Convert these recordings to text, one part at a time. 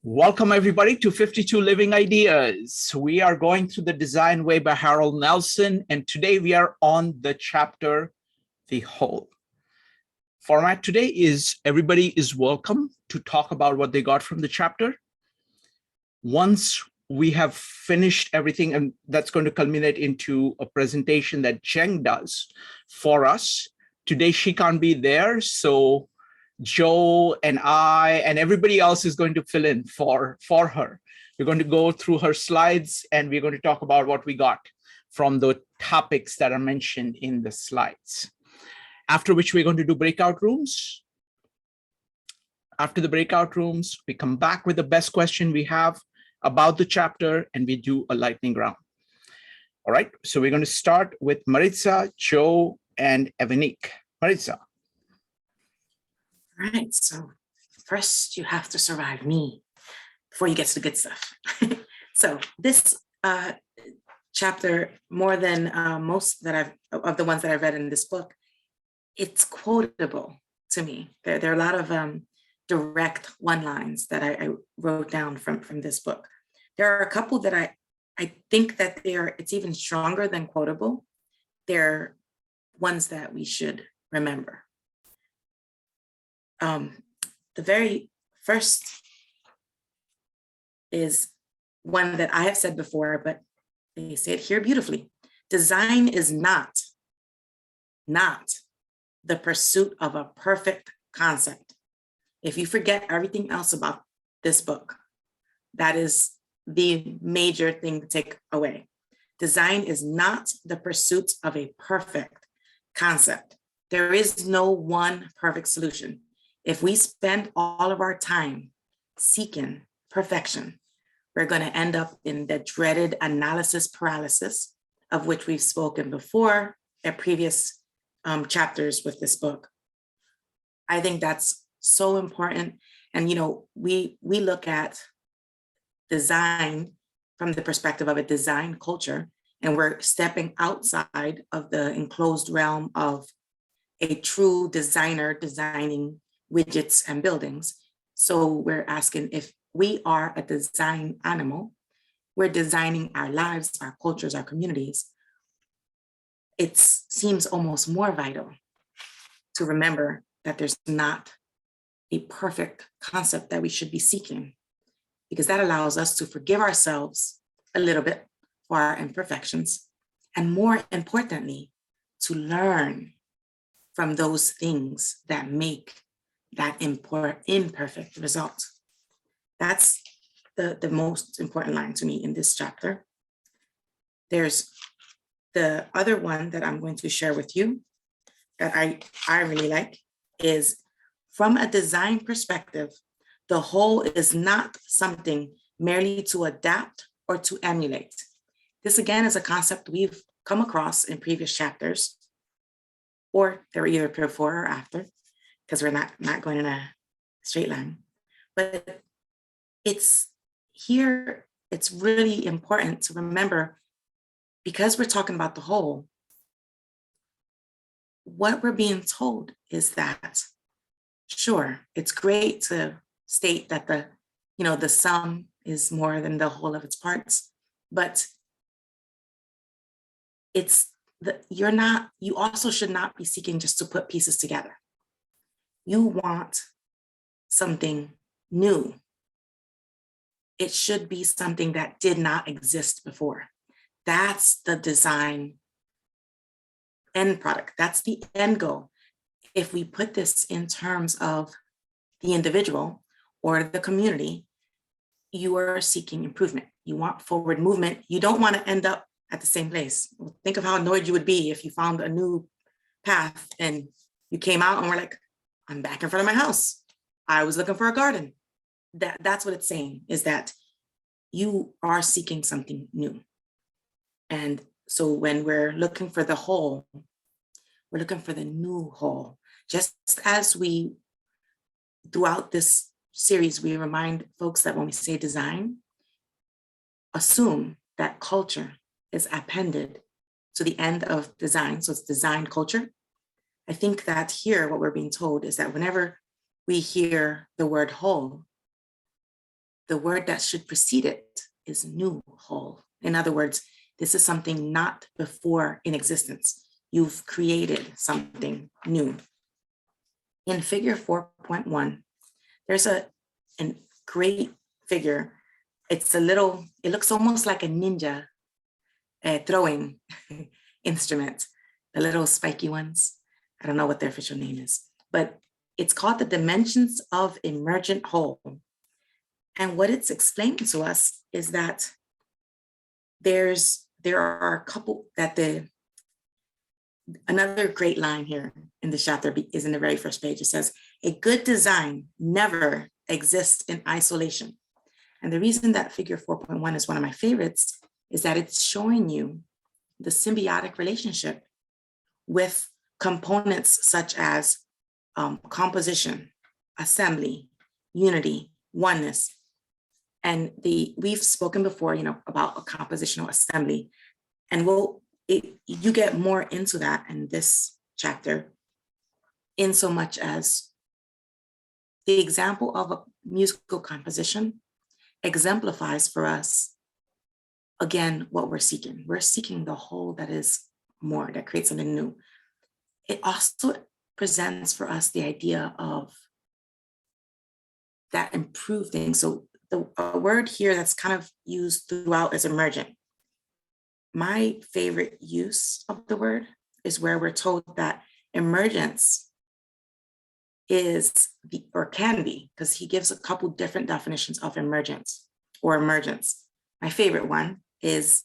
Welcome everybody to 52 Living Ideas. We are going through the Design Way by Harold Nelson, and today we are on the chapter, The Whole. Format today is everybody is welcome to talk about what they got from the chapter. Once we have finished everything, and that's going to culminate into a presentation that Cheng does for us. Today she can't be there, so Joe and I and everybody else is going to fill in for her. We're going to go through her slides and we're going to talk about what we got from the topics that are mentioned in the slides. After which we're going to do breakout rooms. After the breakout rooms, we come back with the best question we have about the chapter and we do a lightning round. All right, so we're going to start with Maritza, Joe, and Evanique. Maritza. All right, so first you have to survive me before you get to the good stuff. So this chapter, more than most that of the ones that I've read in this book, it's quotable to me. There are a lot of direct one-lines that I wrote down from this book. There are a couple that I think that it's even stronger than quotable. They're ones that we should remember. The very first is one that I have said before, but they say it here beautifully. Design is not the pursuit of a perfect concept. If you forget everything else about this book, that is the major thing to take away. Design is not the pursuit of a perfect concept. There is no one perfect solution. If we spend all of our time seeking perfection, we're going to end up in the dreaded analysis paralysis, of which we've spoken before at previous chapters with this book. I think that's so important. And, you know, we look at design from the perspective of a design culture, and we're stepping outside of the enclosed realm of a true designer designing widgets and buildings. So we're asking, if we are a design animal, we're designing our lives, our cultures, our communities. It seems almost more vital to remember that there's not a perfect concept that we should be seeking, because that allows us to forgive ourselves a little bit for our imperfections, and more importantly, to learn from those things that make that imperfect result. That's the most important line to me in this chapter. There's the other one that I'm going to share with you that I really like is, from a design perspective, the whole is not something merely to adapt or to emulate. This again is a concept we've come across in previous chapters, or they're either before or after, because we're not going in a straight line. But it's really important to remember, because we're talking about the whole, what we're being told is that, sure, it's great to state that the sum is more than the whole of its parts, but you also should not be seeking just to put pieces together. You want something new. It should be something that did not exist before. That's the design end product. That's the end goal. If we put this in terms of the individual or the community, you are seeking improvement. You want forward movement. You don't want to end up at the same place. Think of how annoyed you would be if you found a new path and you came out and were like, I'm back in front of my house. I was looking for a garden. That's what it's saying, is that you are seeking something new. And so when we're looking for the whole, we're looking for the new whole. Just as throughout this series, we remind folks that when we say design, assume that culture is appended to the end of design. So it's design culture. I think that here, what we're being told is that whenever we hear the word whole, the word that should precede it is new, whole. In other words, this is something not before in existence. You've created something new. In figure 4.1, there's a great figure. It's a little, it looks almost like a ninja throwing instrument, the little spiky ones. I don't know what their official name is, but it's called the dimensions of emergent whole. And what it's explaining to us is that there are a couple that another great line here in the chapter is in the very first page. It says, a good design never exists in isolation. And the reason that figure 4.1 is one of my favorites is that it's showing you the symbiotic relationship with components such as composition, assembly, unity, oneness. And we've spoken before, about a compositional assembly, and you get more into that in this chapter, in so much as the example of a musical composition exemplifies for us, again, what we're seeking. We're seeking the whole that is more, that creates something new. It also presents for us the idea of that improved thing. So a word here that's kind of used throughout is emergent. My favorite use of the word is where we're told that emergence is or can be, because he gives a couple different definitions of emergence or emergence. My favorite one is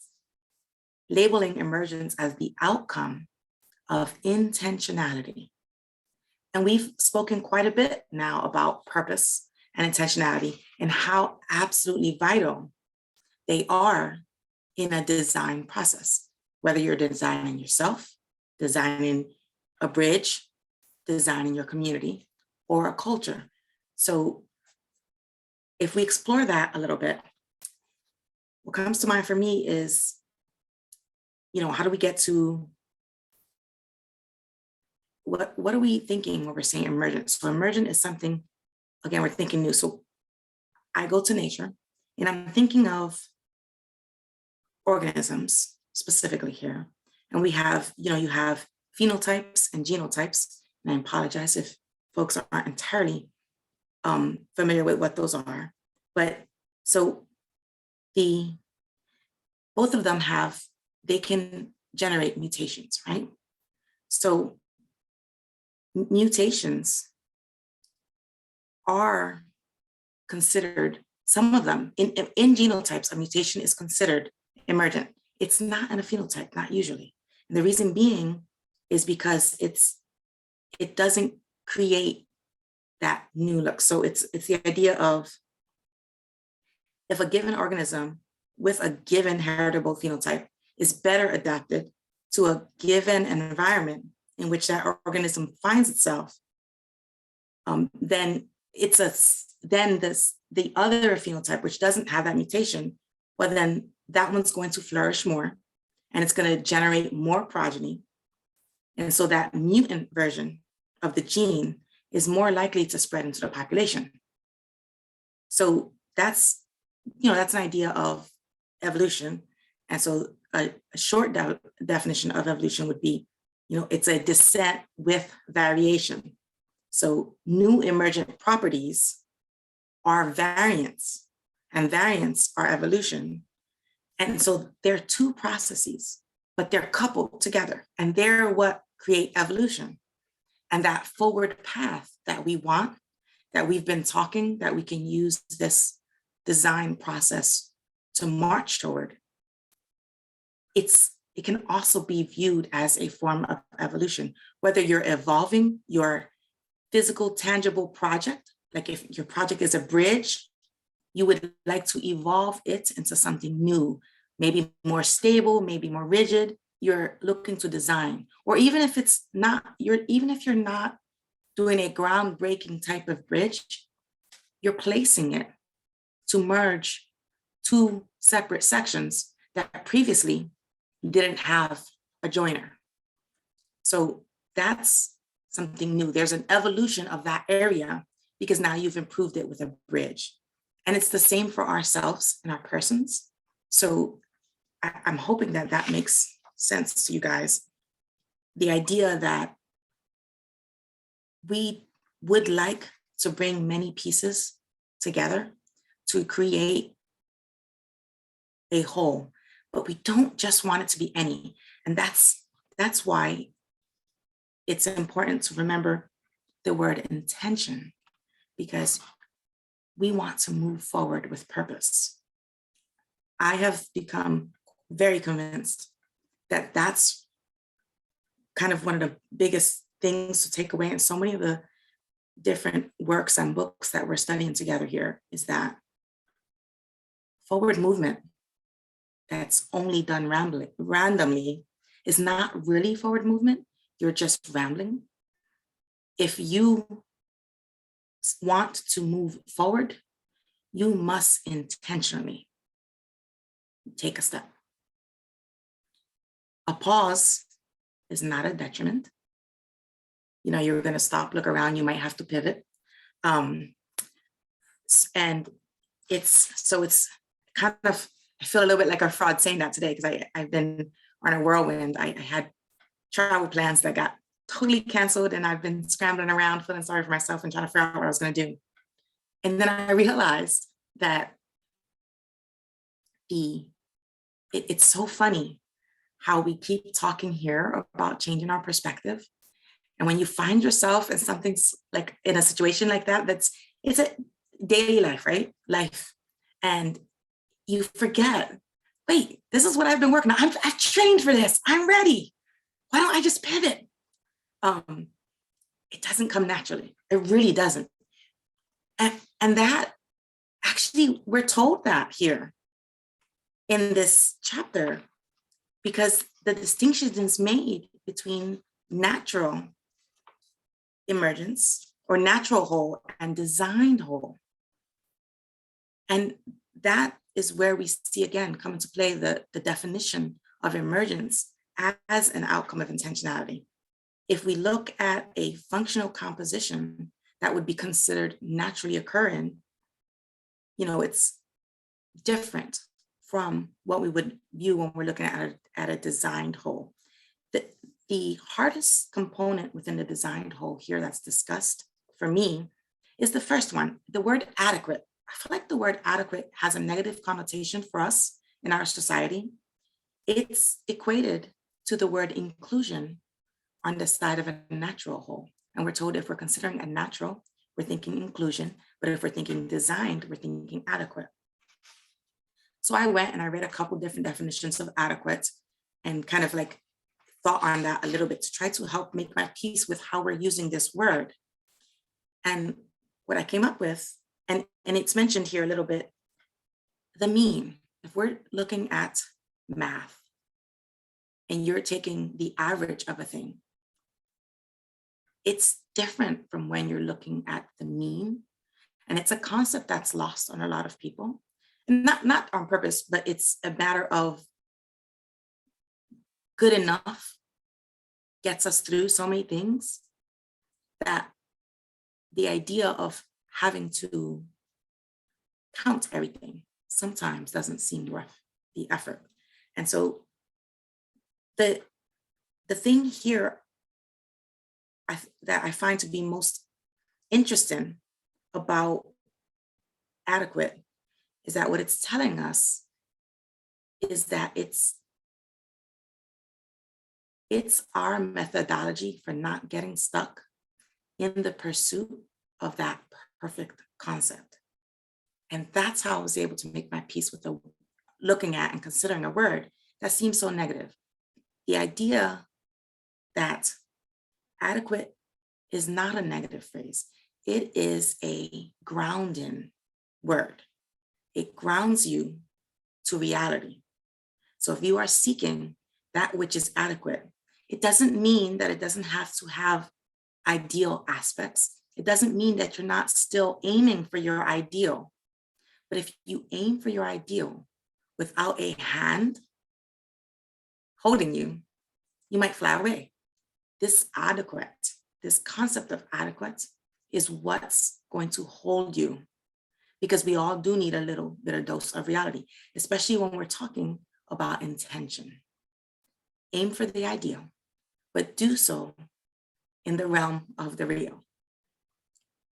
labeling emergence as the outcome of intentionality. And we've spoken quite a bit now about purpose and intentionality and how absolutely vital they are in a design process, whether you're designing yourself, designing a bridge, designing your community, or a culture. So if we explore that a little bit, what comes to mind for me is, how do we get to what are we thinking when we're saying emergent? So emergent is something, again, we're thinking new. So I go to nature and I'm thinking of organisms specifically here. And we have, you have phenotypes and genotypes. And I apologize if folks aren't entirely familiar with what those are. But so both of them they can generate mutations, right? So mutations are considered, some of them, in genotypes, a mutation is considered emergent. It's not in a phenotype, not usually. And the reason being is because it doesn't create that new look. So it's the idea of, if a given organism with a given heritable phenotype is better adapted to a given environment in which that organism finds itself, then the other phenotype, which doesn't have that mutation, well, then that one's going to flourish more and it's going to generate more progeny. And so that mutant version of the gene is more likely to spread into the population. So that's an idea of evolution. And so a short definition of evolution would be, it's a descent with variation. So new emergent properties are variants, and variants are evolution. And so they're two processes, but they're coupled together, and they're what create evolution. And that forward path that we want, that we've been talking, that we can use this design process to march toward, it can also be viewed as a form of evolution, whether you're evolving your physical, tangible project, like if your project is a bridge, you would like to evolve it into something new, maybe more stable, maybe more rigid. You're looking to design, or even if you're not doing a groundbreaking type of bridge, you're placing it to merge two separate sections that previously didn't have a joiner. So that's something new. There's an evolution of that area because now you've improved it with a bridge. And it's the same for ourselves and our persons. So I'm hoping that that makes sense to you guys. The idea that we would like to bring many pieces together to create a whole, but we don't just want it to be any. And that's why it's important to remember the word intention, because we want to move forward with purpose. I have become very convinced that that's kind of one of the biggest things to take away in so many of the different works and books that we're studying together here, is that forward movement that's only done randomly is not really forward movement. You're just rambling. If you want to move forward, you must intentionally take a step. A pause is not a detriment. You know, you're going to stop, look around, you might have to pivot. And it's kind of, I feel a little bit like a fraud saying that today, because I've been on a whirlwind. I had travel plans that got totally canceled, and I've been scrambling around, feeling sorry for myself and trying to figure out what I was going to do. And then I realized that it's so funny how we keep talking here about changing our perspective. And when you find yourself in something's like in a situation like that, it's a daily life, right? Life. And you forget, wait, this is what I've been working on. I've trained for this. I'm ready. Why don't I just pivot? It doesn't come naturally. It really doesn't. And that actually, we're told that here in this chapter, because the distinction is made between natural emergence or natural whole and designed whole. And that is where we see again come into play the definition of emergence as an outcome of intentionality. If we look at a functional composition that would be considered naturally occurring, you know, it's different from what we would view when we're looking at a designed whole. The hardest component within the designed whole here that's discussed for me is the first one, the word adequate. I feel like the word adequate has a negative connotation for us in our society. It's equated to the word inclusion on the side of a natural whole. And we're told if we're considering a natural, we're thinking inclusion, but if we're thinking designed, we're thinking adequate. So I went and I read a couple different definitions of adequate and kind of like thought on that a little bit to try to help make my peace with how we're using this word. And what I came up with, and it's mentioned here a little bit, the mean. If we're looking at math and you're taking the average of a thing, it's different from when you're looking at the mean. And it's a concept that's lost on a lot of people. And not on purpose, but it's a matter of good enough gets us through so many things that the idea of having to count everything sometimes doesn't seem worth the effort. And so the thing here that I find to be most interesting about adequate is that what it's telling us is that it's our methodology for not getting stuck in the pursuit of that perfect concept. And that's how I was able to make my peace with looking at and considering a word that seems so negative. The idea that adequate is not a negative phrase. It is a grounding word. It grounds you to reality. So if you are seeking that which is adequate, it doesn't mean that it doesn't have to have ideal aspects. It doesn't mean that you're not still aiming for your ideal. But if you aim for your ideal without a hand holding you, you might fly away. This concept of adequate is what's going to hold you because we all do need a little bit of dose of reality, especially when we're talking about intention. Aim for the ideal, but do so in the realm of the real.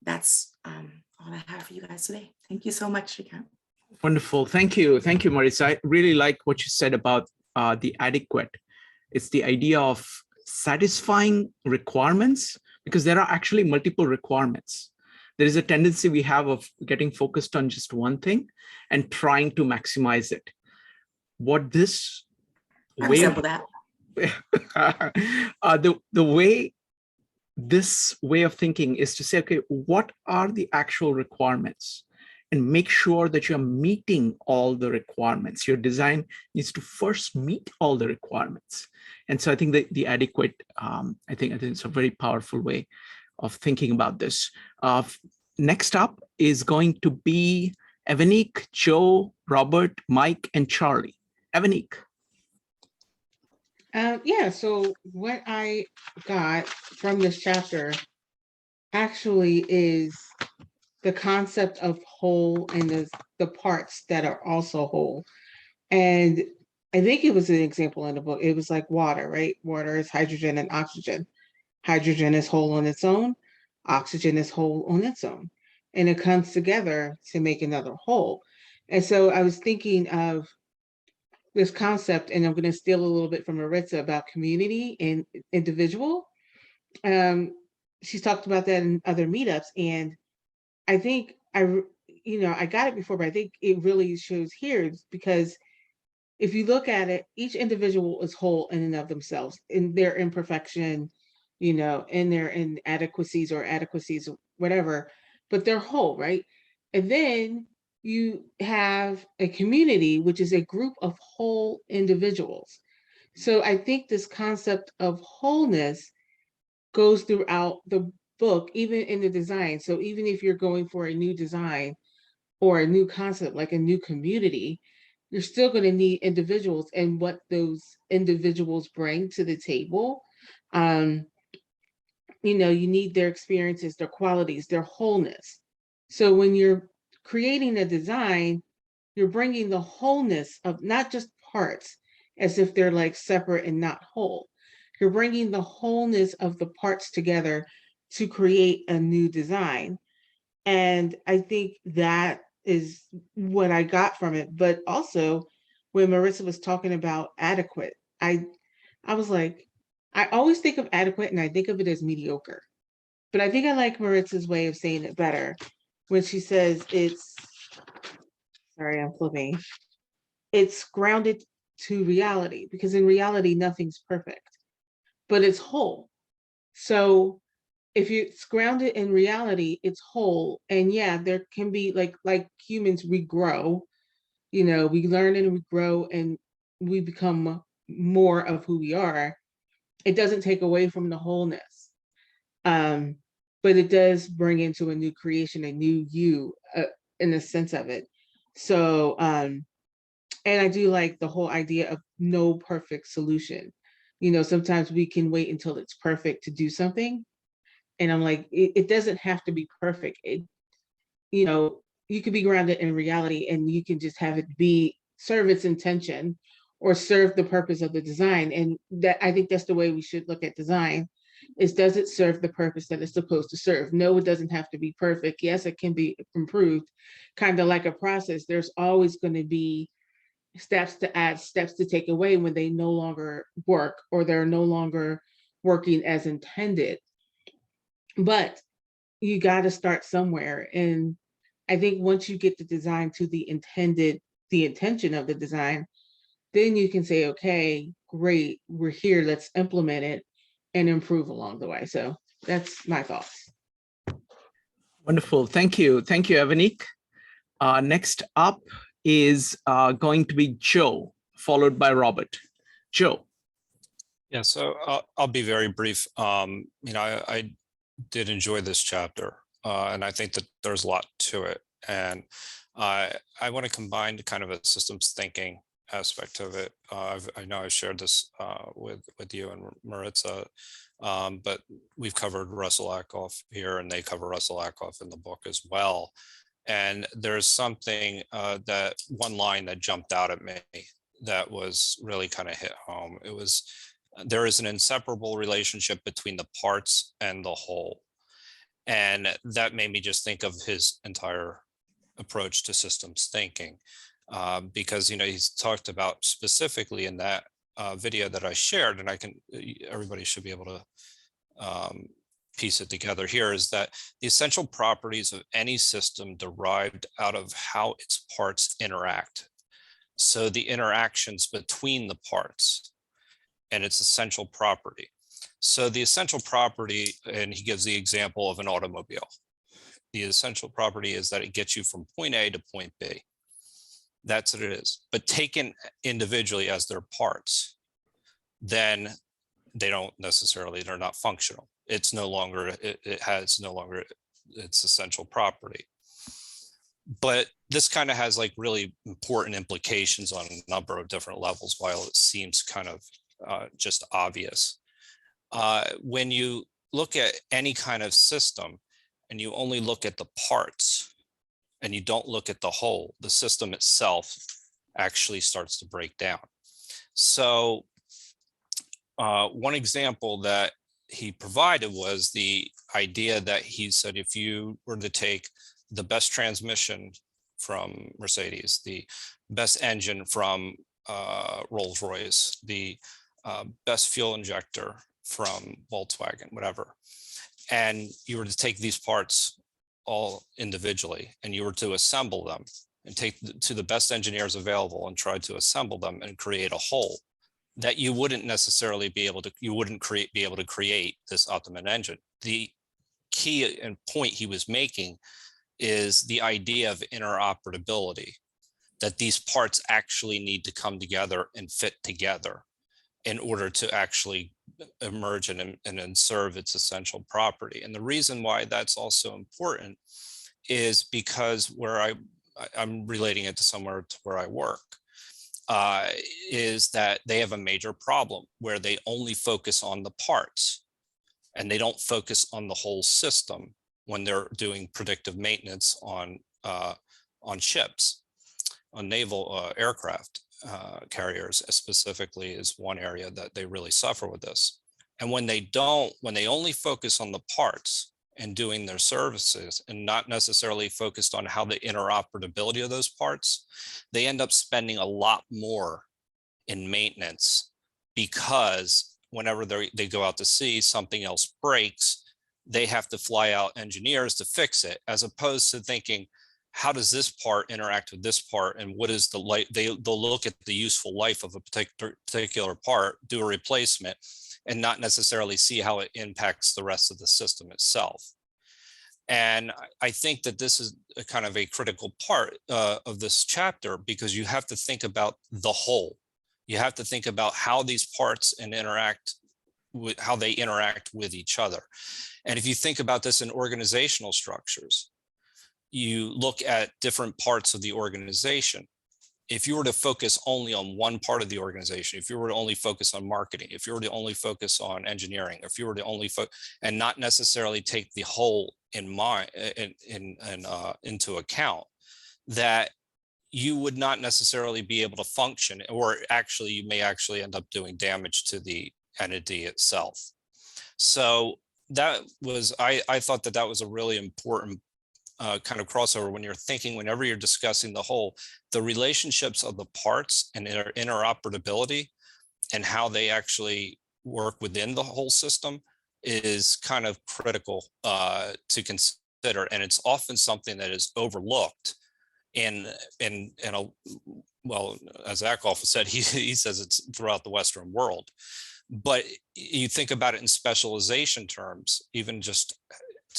That's all I have for you guys today. Thank you so much, Shrikant. Wonderful. Thank you. Thank you, Marissa. I really like what you said about the adequate. It's the idea of satisfying requirements, because there are actually multiple requirements. There is a tendency we have of getting focused on just one thing and trying to maximize it. What this way of, that. the way this way of thinking is to say, okay, what are the actual requirements? And make sure that you're meeting all the requirements. Your design needs to first meet all the requirements. And so I think that the adequate, I think it's a very powerful way of thinking about this. Next up is going to be Evanique, Joe, Robert, Mike, and Charlie. Evanique. Yeah, so what I got from this chapter actually is the concept of whole and the parts that are also whole. And I think it was an example in the book. It was like water, right? Water is hydrogen and oxygen. Hydrogen is whole on its own. Oxygen is whole on its own. And it comes together to make another whole. And so I was thinking of this concept, and I'm going to steal a little bit from Maritza about community and individual. She's talked about that in other meetups, and I think I got it before, but I think it really shows here, because if you look at it, each individual is whole in and of themselves, in their imperfection, in their inadequacies or adequacies, or whatever, but they're whole, right? And then you have a community, which is a group of whole individuals. So I think this concept of wholeness goes throughout the book, even in the design. So even if you're going for a new design or a new concept, like a new community, you're still going to need individuals and what those individuals bring to the table. You need their experiences, their qualities, their wholeness. So when you're creating a design, you're bringing the wholeness of not just parts as if they're like separate and not whole. You're bringing the wholeness of the parts together to create a new design. And I think that is what I got from it. But also when Marissa was talking about adequate, I was like, I always think of adequate and I think of it as mediocre. But I think I like Maritza's way of saying it better when she says I'm flipping. It's grounded to reality, because in reality, nothing's perfect, but it's whole. So if it's grounded in reality, it's whole. And yeah, there can be like humans, we grow, we learn and we grow and we become more of who we are. It doesn't take away from the wholeness. But it does bring into a new creation, a new you, in the sense of it. So, and I do like the whole idea of no perfect solution. Sometimes we can wait until it's perfect to do something. And I'm like, it doesn't have to be perfect. You could be grounded in reality and you can just have it serve its intention or serve the purpose of the design. And that, I think that's the way we should look at design, is does it serve the purpose that it's supposed to serve? No, it doesn't have to be perfect. Yes, it can be improved, kind of like a process. There's always going to be steps to add, steps to take away when they no longer work or they're no longer working as intended. But you got to start somewhere. And I think once you get the design to the intention of the design, then you can say, okay, great, we're here, let's implement it and improve along the way. So that's my thoughts. Wonderful. Thank you. Thank you, Evanique. Next up is going to be Joe, followed by Robert. Joe. Yeah, so I'll be very brief. I did enjoy this chapter, and I think that there's a lot to it. And I want to combine kind of a systems thinking aspect of it. I know I shared this with you and Maritza, but we've covered Russell Ackoff here, and they cover Russell Ackoff in the book as well. And there's something that one line that jumped out at me that was really kind of hit home. It was, there is an inseparable relationship between the parts and the whole. And that made me just think of his entire approach to systems thinking, because, he's talked about specifically in that video that I shared, and everybody should be able to piece it together here, is that the essential properties of any system derived out of how its parts interact. So the interactions between the parts and its essential property. So the essential property, and he gives the example of an automobile. The essential property is that it gets you from point A to point B. That's what it is. But taken individually as their parts, then they don't necessarily, they're not functional. It's no longer, it has no longer its essential property. But this kind of has like really important implications on a number of different levels, while it seems kind of just obvious. When you look at any kind of system and you only look at the parts and you don't look at the whole, the system itself actually starts to break down. So one example that he provided was the idea that he said, if you were to take the best transmission from Mercedes, the best engine from Rolls-Royce, the best fuel injector from Volkswagen, whatever, and you were to take these parts all individually and you were to assemble them and take to the best engineers available and try to assemble them and create a whole, that you wouldn't necessarily be able to, be able to create this ultimate engine. The key and point he was making is the idea of interoperability, that these parts actually need to come together and fit together in order to actually emerge and serve its essential property. And the reason why that's also important is because where I'm relating it to somewhere to where I work, is that they have a major problem where they only focus on the parts and they don't focus on the whole system when they're doing predictive maintenance on ships, on naval aircraft carriers specifically is one area that they really suffer with this. And when they only focus on the parts and doing their services and not necessarily focused on how the interoperability of those parts, they end up spending a lot more in maintenance, because whenever they go out to sea, something else breaks, they have to fly out engineers to fix it, as opposed to thinking, how does this part interact with this part, and what is the life? They'll look at the useful life of a particular part, do a replacement, and not necessarily see how it impacts the rest of the system itself. And I think that this is a kind of a critical part of this chapter, because you have to think about the whole. You have to think about how these parts how they interact with each other. And if you think about this in organizational structures, you look at different parts of the organization. If you were to focus only on one part of the organization, if you were to only focus on marketing, if you were to only focus on engineering, if you were to only and not necessarily take the whole in mind into account, that you would not necessarily be able to function, or actually you may actually end up doing damage to the entity itself. So that was, I thought that was a really important kind of crossover when you're thinking, whenever you're discussing the whole, the relationships of the parts and their interoperability and how they actually work within the whole system is kind of critical to consider. And it's often something that is overlooked in well, as Ackhoff said, he says it's throughout the Western world. But you think about it in specialization terms, even just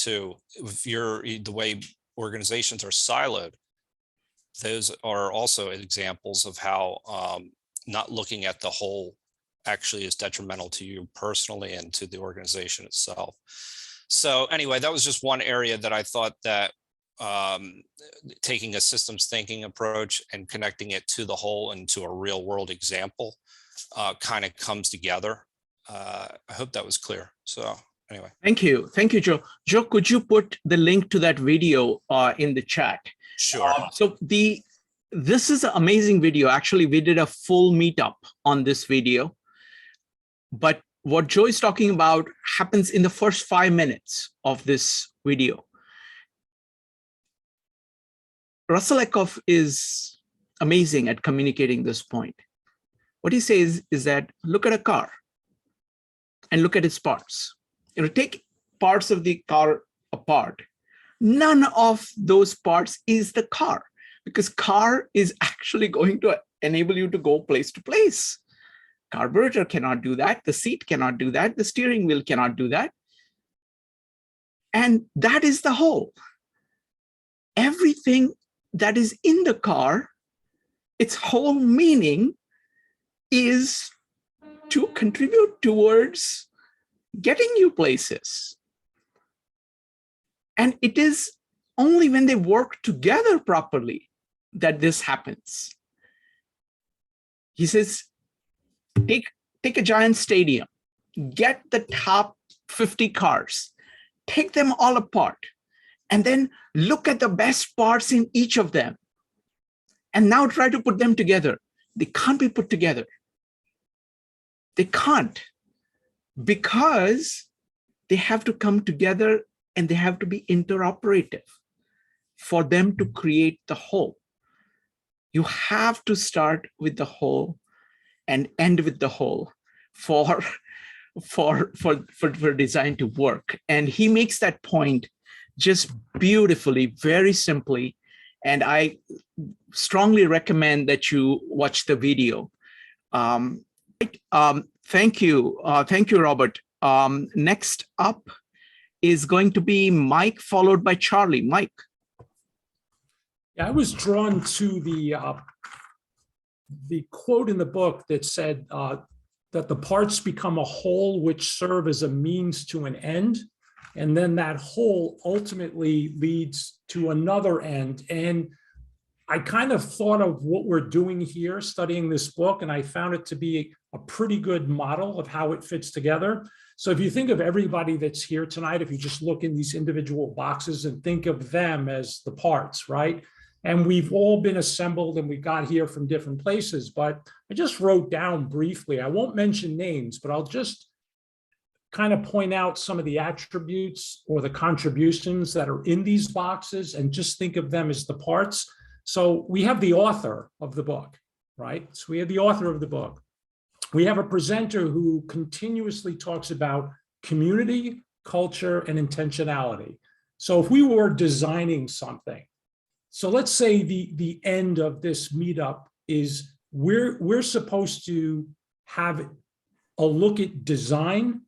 if the way organizations are siloed, those are also examples of how not looking at the whole actually is detrimental to you personally and to the organization itself. So anyway, that was just one area that I thought that taking a systems thinking approach and connecting it to the whole and to a real world example kind of comes together. I hope that was clear. So anyway. Thank you, Joe. Joe, could you put the link to that video in the chat? Sure. So this is an amazing video. Actually, we did a full meetup on this video. But what Joe is talking about happens in the first 5 minutes of this video. Russell Eckhoff is amazing at communicating this point. What he says is that look at a car and look at its parts. Take parts of the car apart. None of those parts is the car, because car is actually going to enable you to go place to place. Carburetor cannot do that. The seat cannot do that. The steering wheel cannot do that. And that is the whole. Everything that is in the car, its whole meaning is to contribute towards getting you places. And it is only when they work together properly that this happens. He says, take a giant stadium, get the top 50 cars, take them all apart, and then look at the best parts in each of them. And now try to put them together. They can't be put together. They can't, because they have to come together and they have to be interoperative for them to create the whole. You have to start with the whole and end with the whole for design to work. And he makes that point just beautifully, very simply. And I strongly recommend that you watch the video. Thank you, Robert. Next up is going to be Mike, followed by Charlie. Mike. Yeah, I was drawn to the quote in the book that said that the parts become a whole which serve as a means to an end. And then that whole ultimately leads to another end. And I kind of thought of what we're doing here studying this book, and I found it to be a pretty good model of how it fits together. So if you think of everybody that's here tonight, if you just look in these individual boxes and think of them as the parts, right? And we've all been assembled and we got here from different places, but I just wrote down briefly, I won't mention names, but I'll just kind of point out some of the attributes or the contributions that are in these boxes and just think of them as the parts. So we have the author of the book, right? So we have the author of the book. We have a presenter who continuously talks about community, culture, and intentionality. So if we were designing something, so let's say the end of this meetup is we're supposed to have a look at design,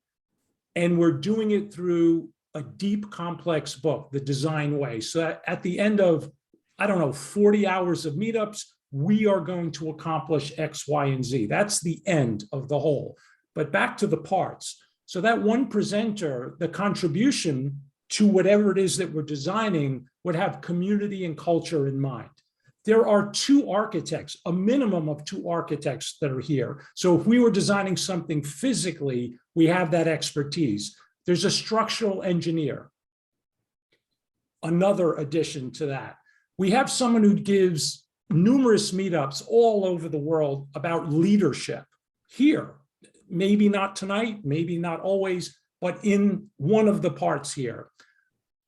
and we're doing it through a deep, complex book, The Design Way. So at the end of, I don't know, 40 hours of meetups, we are going to accomplish X, Y, and Z. That's the end of the whole. But back to the parts. So that one presenter, the contribution to whatever it is that we're designing would have community and culture in mind. There are two architects, a minimum of two architects that are here. So if we were designing something physically, we have that expertise. There's a structural engineer, another addition to that. We have someone who gives numerous meetups all over the world about leadership here. Maybe not tonight, maybe not always, but in one of the parts here.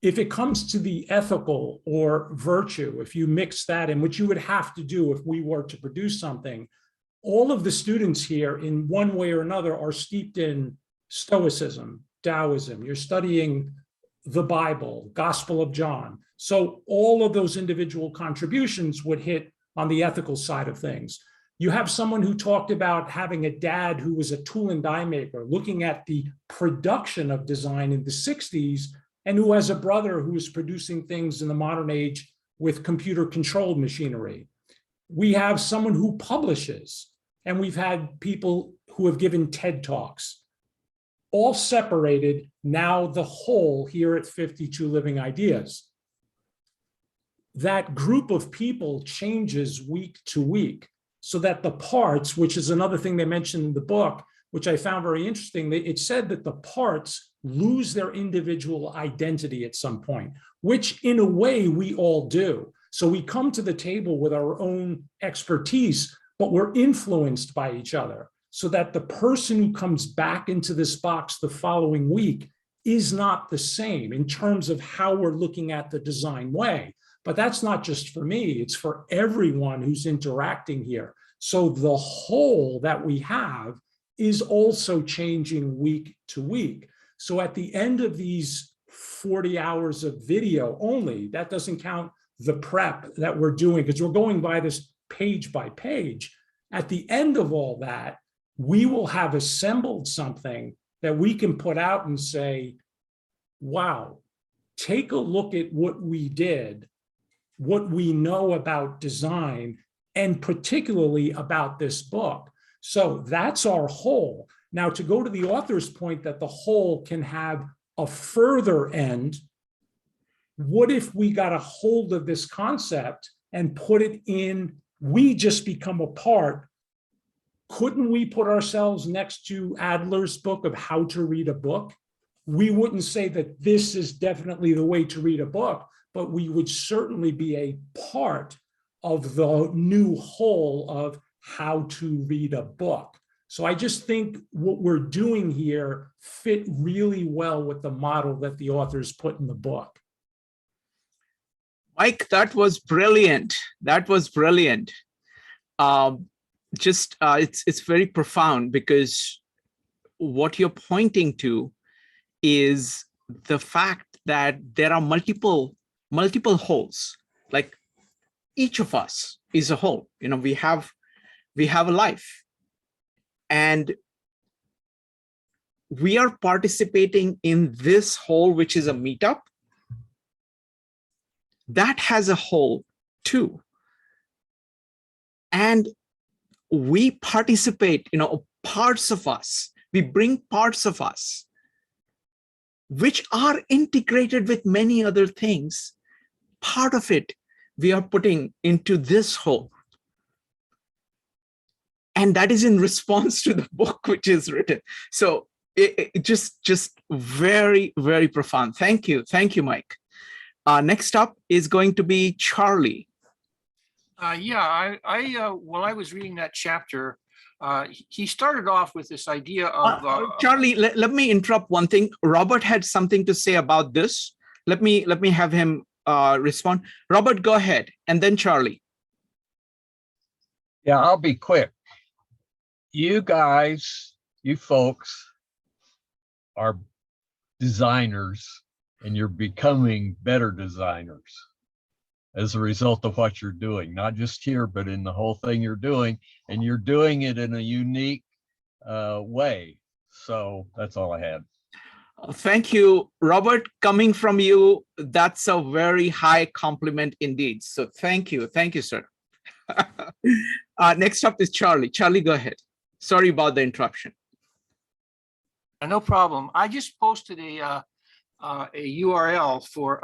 If it comes to the ethical or virtue, if you mix that in, which you would have to do if we were to produce something, all of the students here in one way or another are steeped in Stoicism, Taoism. You're studying the Bible, Gospel of John. So all of those individual contributions would hit on the ethical side of things. You have someone who talked about having a dad who was a tool and die maker, looking at the production of design in the 60s, and who has a brother who is producing things in the modern age with computer-controlled machinery. We have someone who publishes, and we've had people who have given TED Talks, all separated, now the whole here at 52 Living Ideas. That group of people changes week to week, so that the parts, which is another thing they mentioned in the book, which I found very interesting, it said that the parts lose their individual identity at some point, which in a way we all do. So we come to the table with our own expertise, but we're influenced by each other, so that the person who comes back into this box the following week is not the same in terms of how we're looking at the design way. But that's not just for me, it's for everyone who's interacting here. So the whole that we have is also changing week to week. So at the end of these 40 hours of video only, that doesn't count the prep that we're doing, because we're going by this page by page. At the end of all that, we will have assembled something that we can put out and say, wow, take a look at what we did, what we know about design, and particularly about this book. So that's our whole. Now, to go to the author's point that the whole can have a further end, what if we got a hold of this concept and put it in, we just become a part? Couldn't we put ourselves next to Adler's book of how to read a book? We wouldn't say that this is definitely the way to read a book, but we would certainly be a part of the new whole of how to read a book. So I just think what we're doing here fit really well with the model that the authors put in the book. Mike, that was brilliant. That was brilliant. It's very profound, because what you're pointing to is the fact that there are multiple wholes. Like, each of us is a whole. You know, we have a life, and we are participating in this whole, which is a meetup that has a whole too. And we participate, you know, parts of us, we bring parts of us which are integrated with many other things. Part of it we are putting into this whole. And that is in response to the book which is written. So it just very, very profound. Thank you. Thank you, Mike. Next up is going to be Charlie. Yeah, while I was reading that chapter, he started off with this idea of Charlie, let me interrupt one thing. Robert had something to say about this. Let me have him respond. Robert, go ahead, and then Charlie. Yeah, I'll be quick. You guys, you folks are designers, and you're becoming better designers as a result of what you're doing, not just here, but in the whole thing you're doing, and you're doing it in a unique way. So that's all I had. Thank you, Robert. Coming from you, that's a very high compliment indeed. So thank you, sir. Next up is Charlie. Charlie, go ahead. Sorry about the interruption. no problem. I just posted a URL for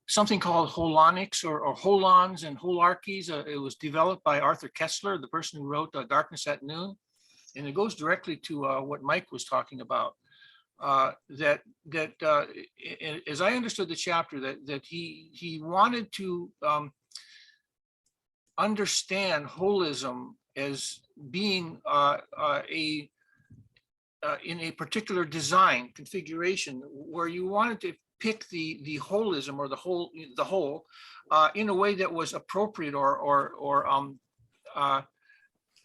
something called holonics or holons and holarchies. It was developed by Arthur Kessler, the person who wrote Darkness at Noon. And it goes directly to what Mike was talking about. As I understood the chapter, that he wanted to understand holism as being in a particular design configuration where you wanted to pick the holism or the whole in a way that was appropriate or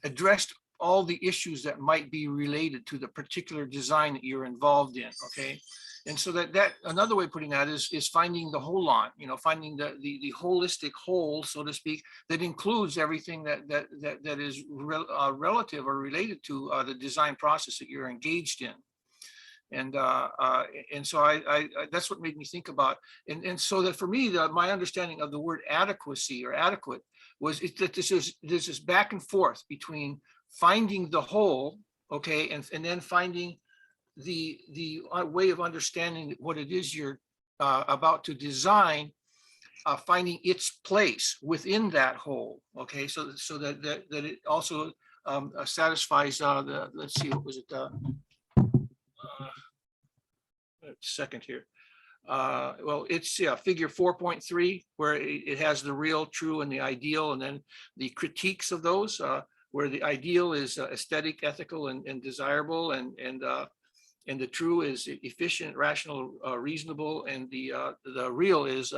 addressed all the issues that might be related to the particular design that you're involved in. Okay. And so that another way of putting that is finding the holon, you know, finding the holistic whole, so to speak, that includes everything that is relative or related to the design process that you're engaged in. And so I that's what made me think about, and so that for me, my understanding of the word adequacy or adequate was that this is back and forth between finding the whole, okay, and then finding the way of understanding what it is you're about to design, finding its place within that whole, okay, so that it also satisfies let's see, what was it? Second here. well, it's figure 4.3, where it has the real, true, and the ideal, and then the critiques of those, where the ideal is aesthetic, ethical, and desirable, and the true is efficient, rational, reasonable, and the real is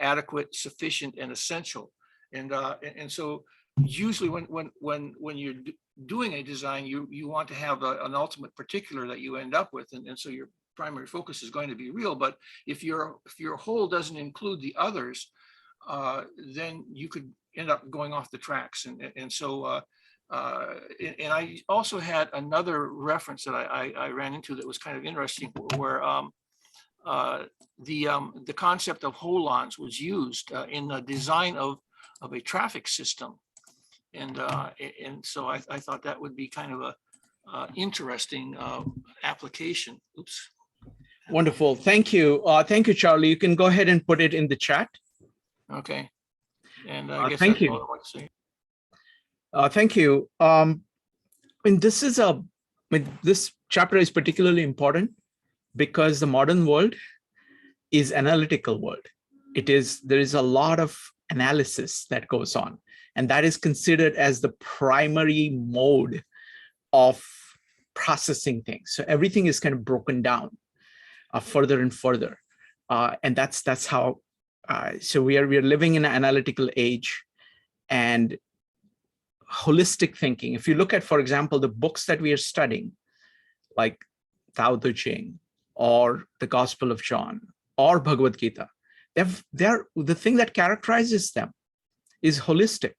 adequate, sufficient, and essential. And so usually when you're doing a design, you want to have an ultimate particular that you end up with, and so your primary focus is going to be real. But if your whole doesn't include the others, then you could end up going off the tracks. And so and I also had another reference that I ran into that was kind of interesting, where the concept of holons was used in the design of a traffic system. And so I thought that would be kind of a interesting application. Oops. Wonderful. Thank you. Thank you, Charlie. You can go ahead and put it in the chat. Okay. And I guess thank that's you. all I want to say. Thank you. And this chapter is particularly important because the modern world is analytical world. There is a lot of analysis that goes on, and that is considered as the primary mode of processing things. So everything is kind of broken down further and further, and that's how. So we are living in an analytical age, and holistic thinking. If you look at, for example, the books that we are studying, like Tao Te Ching or the Gospel of John or Bhagavad Gita, the thing that characterizes them is holistic.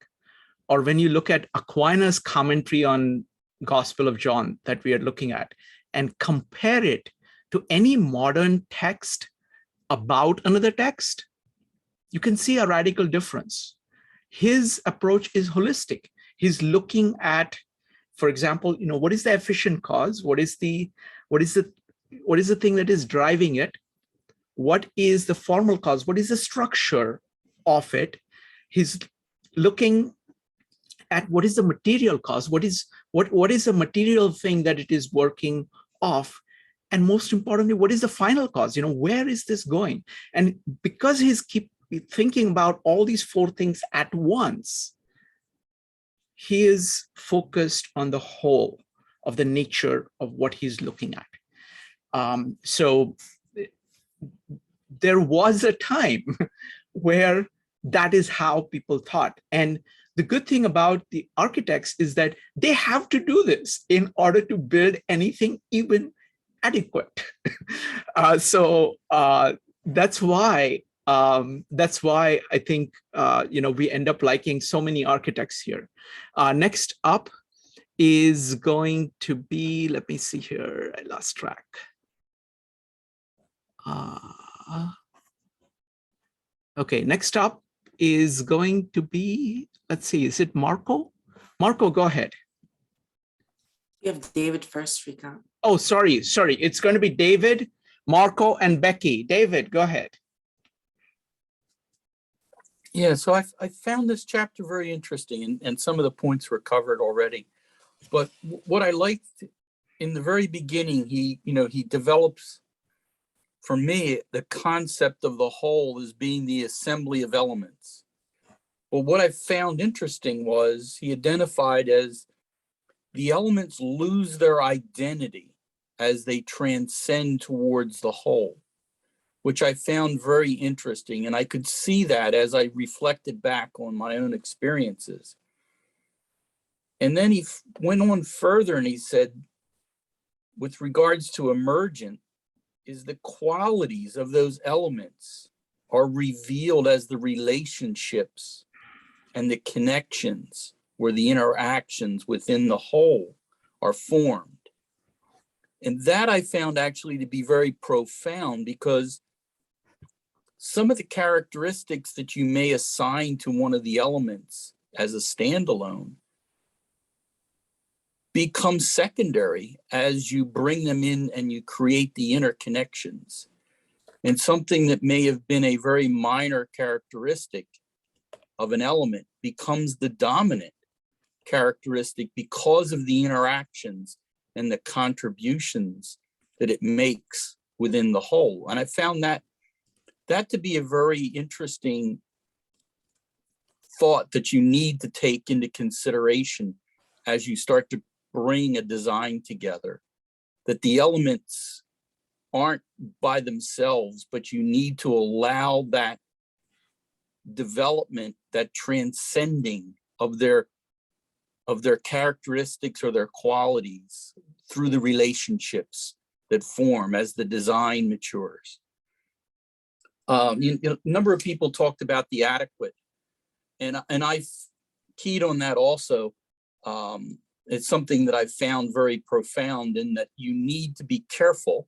Or when you look at Aquinas' commentary on Gospel of John that we are looking at and compare it to any modern text about another text, you can see a radical difference. His approach is holistic. He's looking at, for example, what is the efficient cause? What is the thing that is driving it? What is the formal cause? What is the structure of it? He's looking at what is the material cause? What is the material thing that it is working off? And most importantly, what is the final cause? Where is this going? And because he's keep thinking about all these four things at once, he is focused on the whole of the nature of what he's looking at. So there was a time where that is how people thought. And the good thing about the architects is that they have to do this in order to build anything even adequate. So that's why I think we end up liking so many architects here. Next up is going to be, let me see here, I lost track. Okay, next up is going to be, let's see, is it Marco? Marco, go ahead. You have David first, Srikant. Oh, sorry. It's going to be David, Marco, and Becky. David, go ahead. Yeah, so I found this chapter very interesting, and some of the points were covered already. But what I liked in the very beginning, he develops, for me, the concept of the whole as being the assembly of elements. Well, what I found interesting was he identified as the elements lose their identity as they transcend towards the whole, which I found very interesting. And I could see that as I reflected back on my own experiences. And then he went on further and he said, with regards to emergent, is the qualities of those elements are revealed as the relationships and the connections where the interactions within the whole are formed. And that I found actually to be very profound, because some of the characteristics that you may assign to one of the elements as a standalone become secondary as you bring them in and you create the interconnections. And something that may have been a very minor characteristic of an element becomes the dominant characteristic because of the interactions and the contributions that it makes within the whole. And I found that that to be a very interesting thought that you need to take into consideration as you start to bring a design together, that the elements aren't by themselves, but you need to allow that development, that transcending of their characteristics or their qualities through the relationships that form as the design matures. A number of people talked about the adequate, and I've keyed on that also. It's something that I've found very profound, in that you need to be careful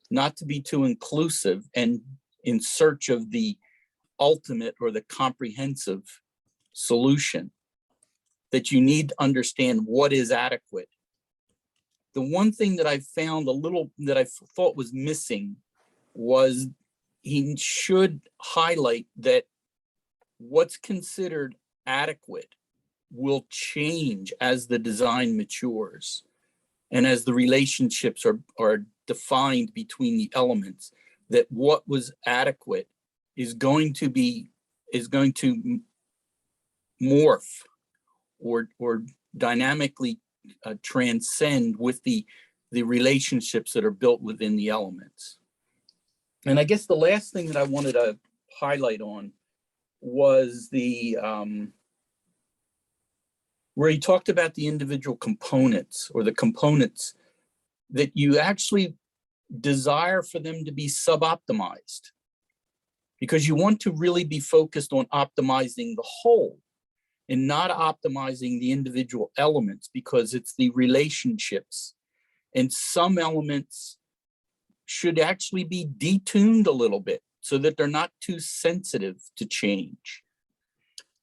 not to be too inclusive and in search of the ultimate or the comprehensive solution, that you need to understand what is adequate. The one thing that I found that I thought was missing was he should highlight that what's considered adequate will change as the design matures and as the relationships are defined between the elements, that what was adequate is going to morph or dynamically transcend with the relationships that are built within the elements. And I guess the last thing that I wanted to highlight on was the where he talked about the individual components, or the components that you actually desire for them to be sub-optimized, because you want to really be focused on optimizing the whole and not optimizing the individual elements, because it's the relationships. And some elements should actually be detuned a little bit so that they're not too sensitive to change.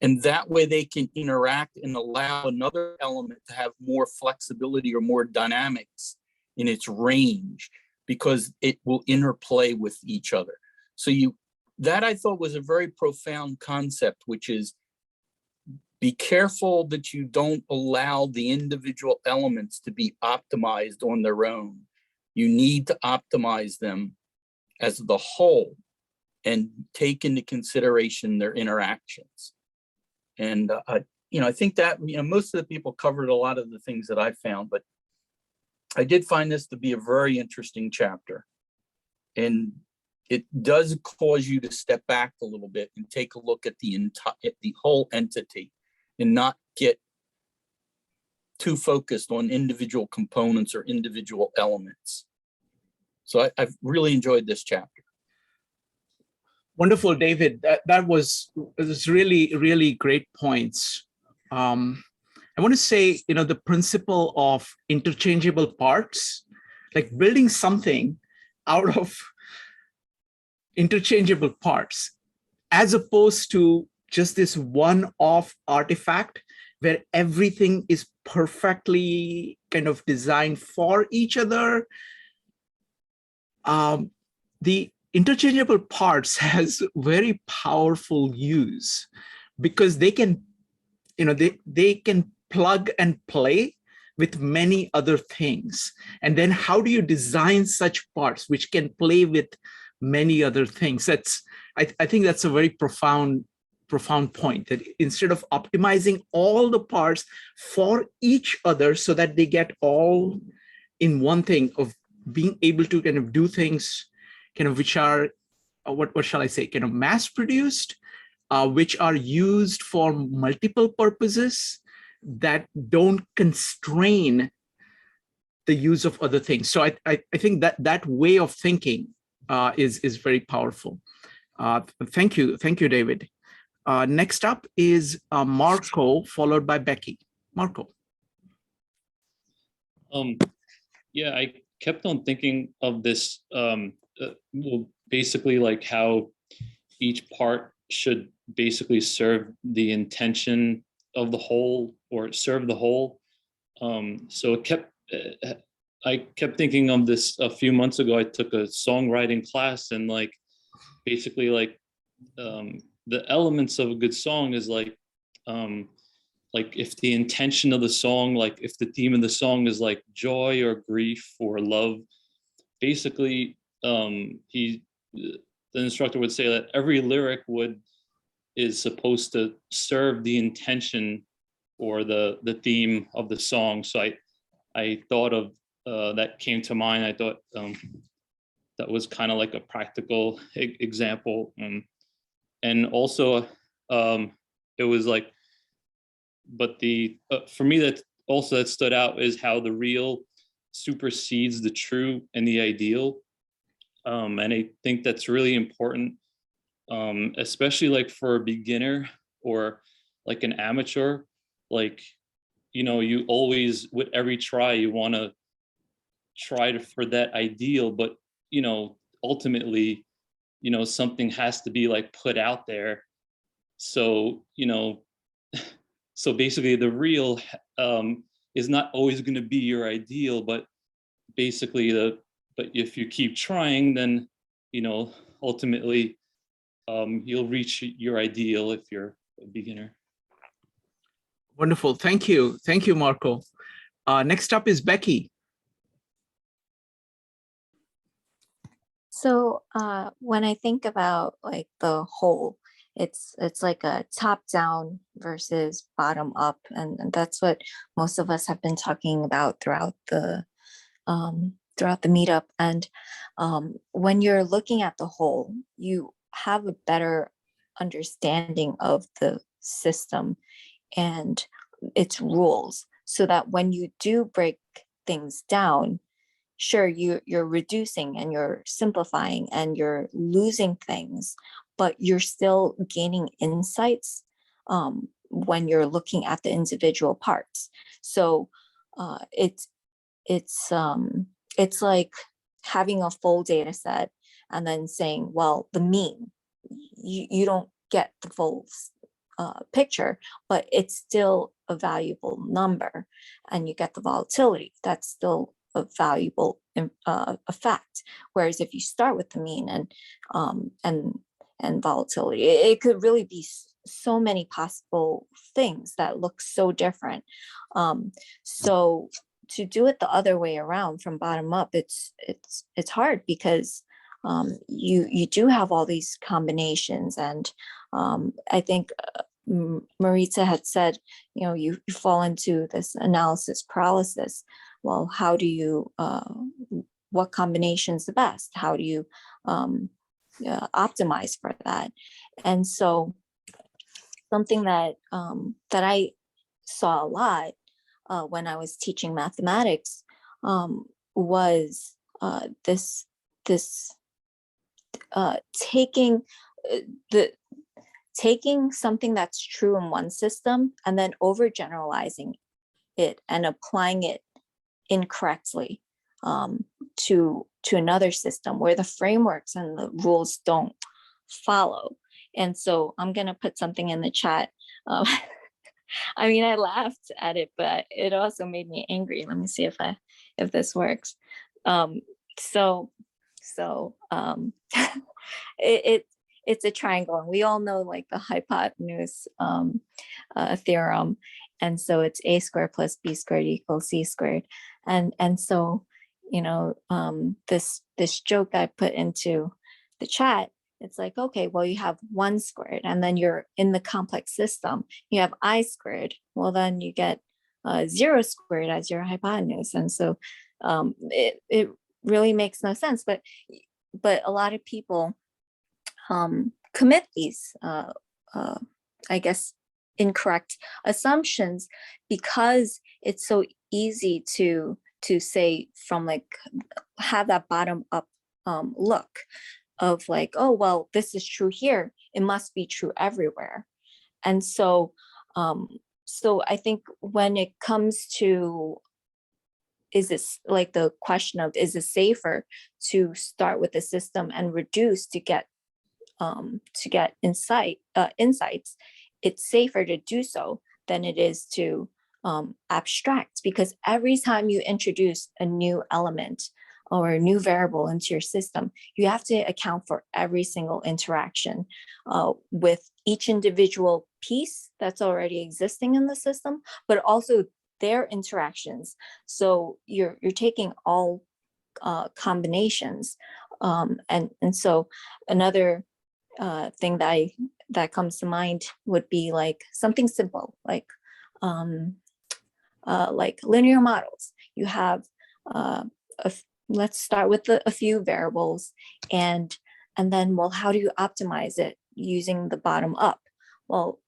And that way they can interact and allow another element to have more flexibility or more dynamics in its range, because it will interplay with each other. So that I thought was a very profound concept, which is be careful that you don't allow the individual elements to be optimized on their own. You need to optimize them as the whole and take into consideration their interactions. And I think that most of the people covered a lot of the things that I found, but I did find this to be a very interesting chapter. And it does cause you to step back a little bit and take a look at the whole entity, and not get too focused on individual components or individual elements. So I've really enjoyed this chapter. Wonderful, David. That was really, really great points. I want to say, the principle of interchangeable parts, like building something out of interchangeable parts, as opposed to just this one-off artifact where everything is perfectly kind of designed for each other. The interchangeable parts has very powerful use, because they can, they can plug and play with many other things. And then how do you design such parts which can play with many other things? I think that's a very profound point, that instead of optimizing all the parts for each other so that they get all in one thing, of being able to kind of do things kind of which are, what shall I say, kind of mass produced, which are used for multiple purposes that don't constrain the use of other things. So I think that way of thinking is very powerful. Thank you, David. Next up is Marco, followed by Becky. Marco. Yeah, I kept on thinking of this, well, basically like how each part should basically serve the intention of the whole, or serve the whole. So I kept thinking of this a few months ago. I took a songwriting class, and basically the elements of a good song is like if the intention of the song, like if the theme of the song is like joy or grief or love, basically the instructor would say that every lyric is supposed to serve the intention or the theme of the song. So I thought of that came to mind. I thought that was kind of like a practical example. And also it was like, but for me that stood out is how the real supersedes the true and the ideal. And I think that's really important, especially like for a beginner or like an amateur. Like, you always, with every try, you want to try for that ideal, but ultimately, something has to be like put out there. So, so basically the real is not always going to be your ideal, but basically but if you keep trying, then, ultimately you'll reach your ideal if you're a beginner. Wonderful. Thank you. Thank you, Marco. Next up is Becky. So when I think about like the whole, it's like a top down versus bottom up, and that's what most of us have been talking about throughout the meetup. And when you're looking at the whole, you have a better understanding of the system and its rules, so that when you do break things down, sure, you're reducing and you're simplifying and you're losing things, but you're still gaining insights when you're looking at the individual parts. So it's like having a full data set and then saying, well, the mean, you don't get the full picture, but it's still a valuable number, and you get the volatility. That's still a valuable effect. Whereas if you start with the mean and volatility, it could really be so many possible things that look so different. So to do it the other way around, from bottom up, it's hard, because you do have all these combinations, and I think Maritza had said, you fall into this analysis paralysis. Well, how do you, what combination is the best? How do you optimize for that? And so something that I saw a lot when I was teaching mathematics was this taking something that's true in one system and then overgeneralizing it and applying it incorrectly to another system where the frameworks and the rules don't follow. And so I'm going to put something in the chat. I mean, I laughed at it, but it also made me angry. Let me see if this works. It's a triangle, and we all know like the hypotenuse theorem. And so it's a squared plus b squared equals c squared. And so, this joke I put into the chat, it's like, okay, well, you have 1 squared, and then you're in the complex system, you have I squared. Well, then you get 0 squared as your hypotenuse. And so it really makes no sense. But a lot of people commit these, I guess, incorrect assumptions, because it's so easy to say, from like, have that bottom up look of like, oh, well, this is true here, it must be true everywhere. And so I think when it comes to, is this like the question of, is it safer to start with the system and reduce to get insights? It's safer to do so than it is to abstract, because every time you introduce a new element or a new variable into your system, you have to account for every single interaction with each individual piece that's already existing in the system, but also their interactions. So you're taking all combinations And so another thing that comes to mind would be like something simple, like linear models. You have let's start with a few variables, and then, well, how do you optimize it using the bottom up? Well,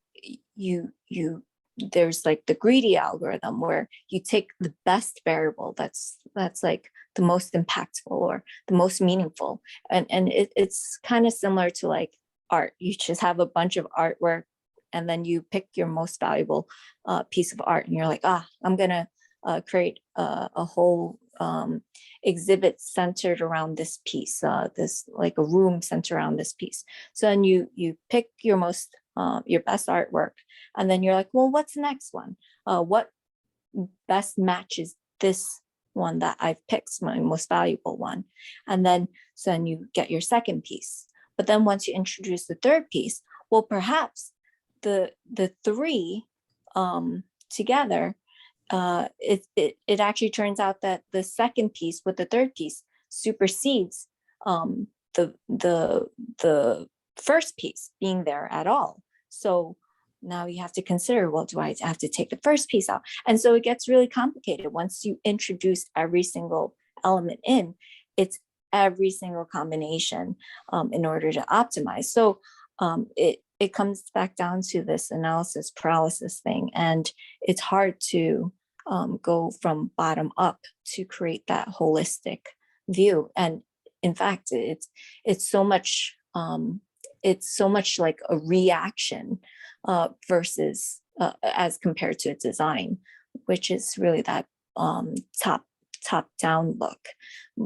there's like the greedy algorithm where you take the best variable that's like the most impactful or the most meaningful, and it's kind of similar to like art. You just have a bunch of artwork, and then you pick your most valuable piece of art, and you're like, I'm gonna create a whole exhibit centered around this piece, this like a room centered around this piece. So then you pick your best artwork, and then you're like, well, what's the next one? What best matches this one that I've picked, my most valuable one? And then you get your second piece. But then once you introduce the third piece, well, perhaps the three together, it actually turns out that the second piece with the third piece supersedes the first piece being there at all. So now you have to consider, well, do I have to take the first piece out? And so it gets really complicated once you introduce every single element in. It's every single combination in order to optimize. So it comes back down to this analysis paralysis thing, and it's hard to go from bottom up to create that holistic view. And in fact, it's so much like a reaction versus as compared to a design, which is really that top down look.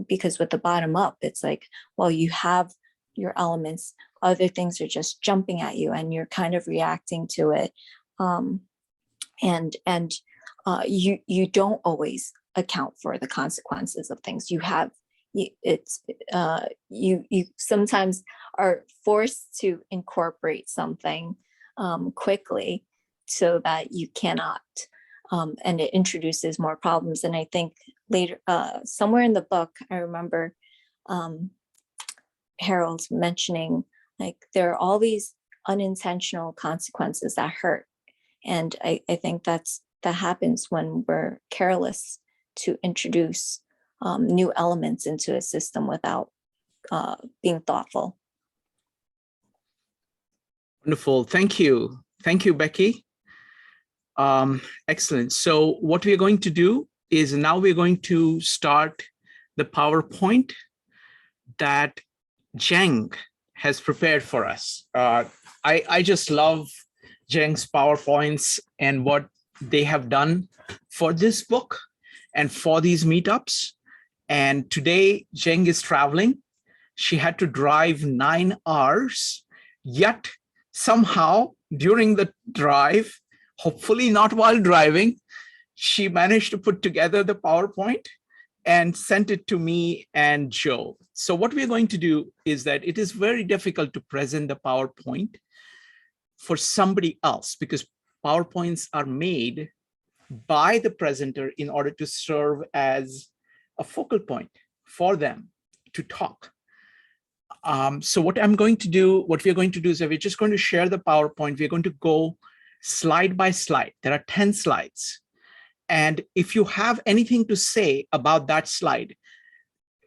Because with the bottom up, it's like, well, you have your elements, other things are just jumping at you, and you're kind of reacting to it, and you don't always account for the consequences of things. You sometimes are forced to incorporate something quickly so that you cannot, and it introduces more problems. And I think later, somewhere in the book, I remember Harold mentioning, like, there are all these unintentional consequences that hurt. And I think that happens when we're careless to introduce new elements into a system without being thoughtful. Wonderful. Thank you. Thank you, Becky. Excellent. So what we are going to do is now we're going to start the PowerPoint that Zheng has prepared for us. I just love Zheng's PowerPoints and what they have done for this book and for these meetups. And today Zheng is traveling. She had to drive 9 hours, yet somehow during the drive, hopefully not while driving, she managed to put together the PowerPoint and sent it to me and Joe. So what we're going to do is that it is very difficult to present the PowerPoint for somebody else, because PowerPoints are made by the presenter in order to serve as a focal point for them to talk. So what we're going to do is that we're just going to share the PowerPoint. We're going to go slide by slide. There are 10 slides. And if you have anything to say about that slide,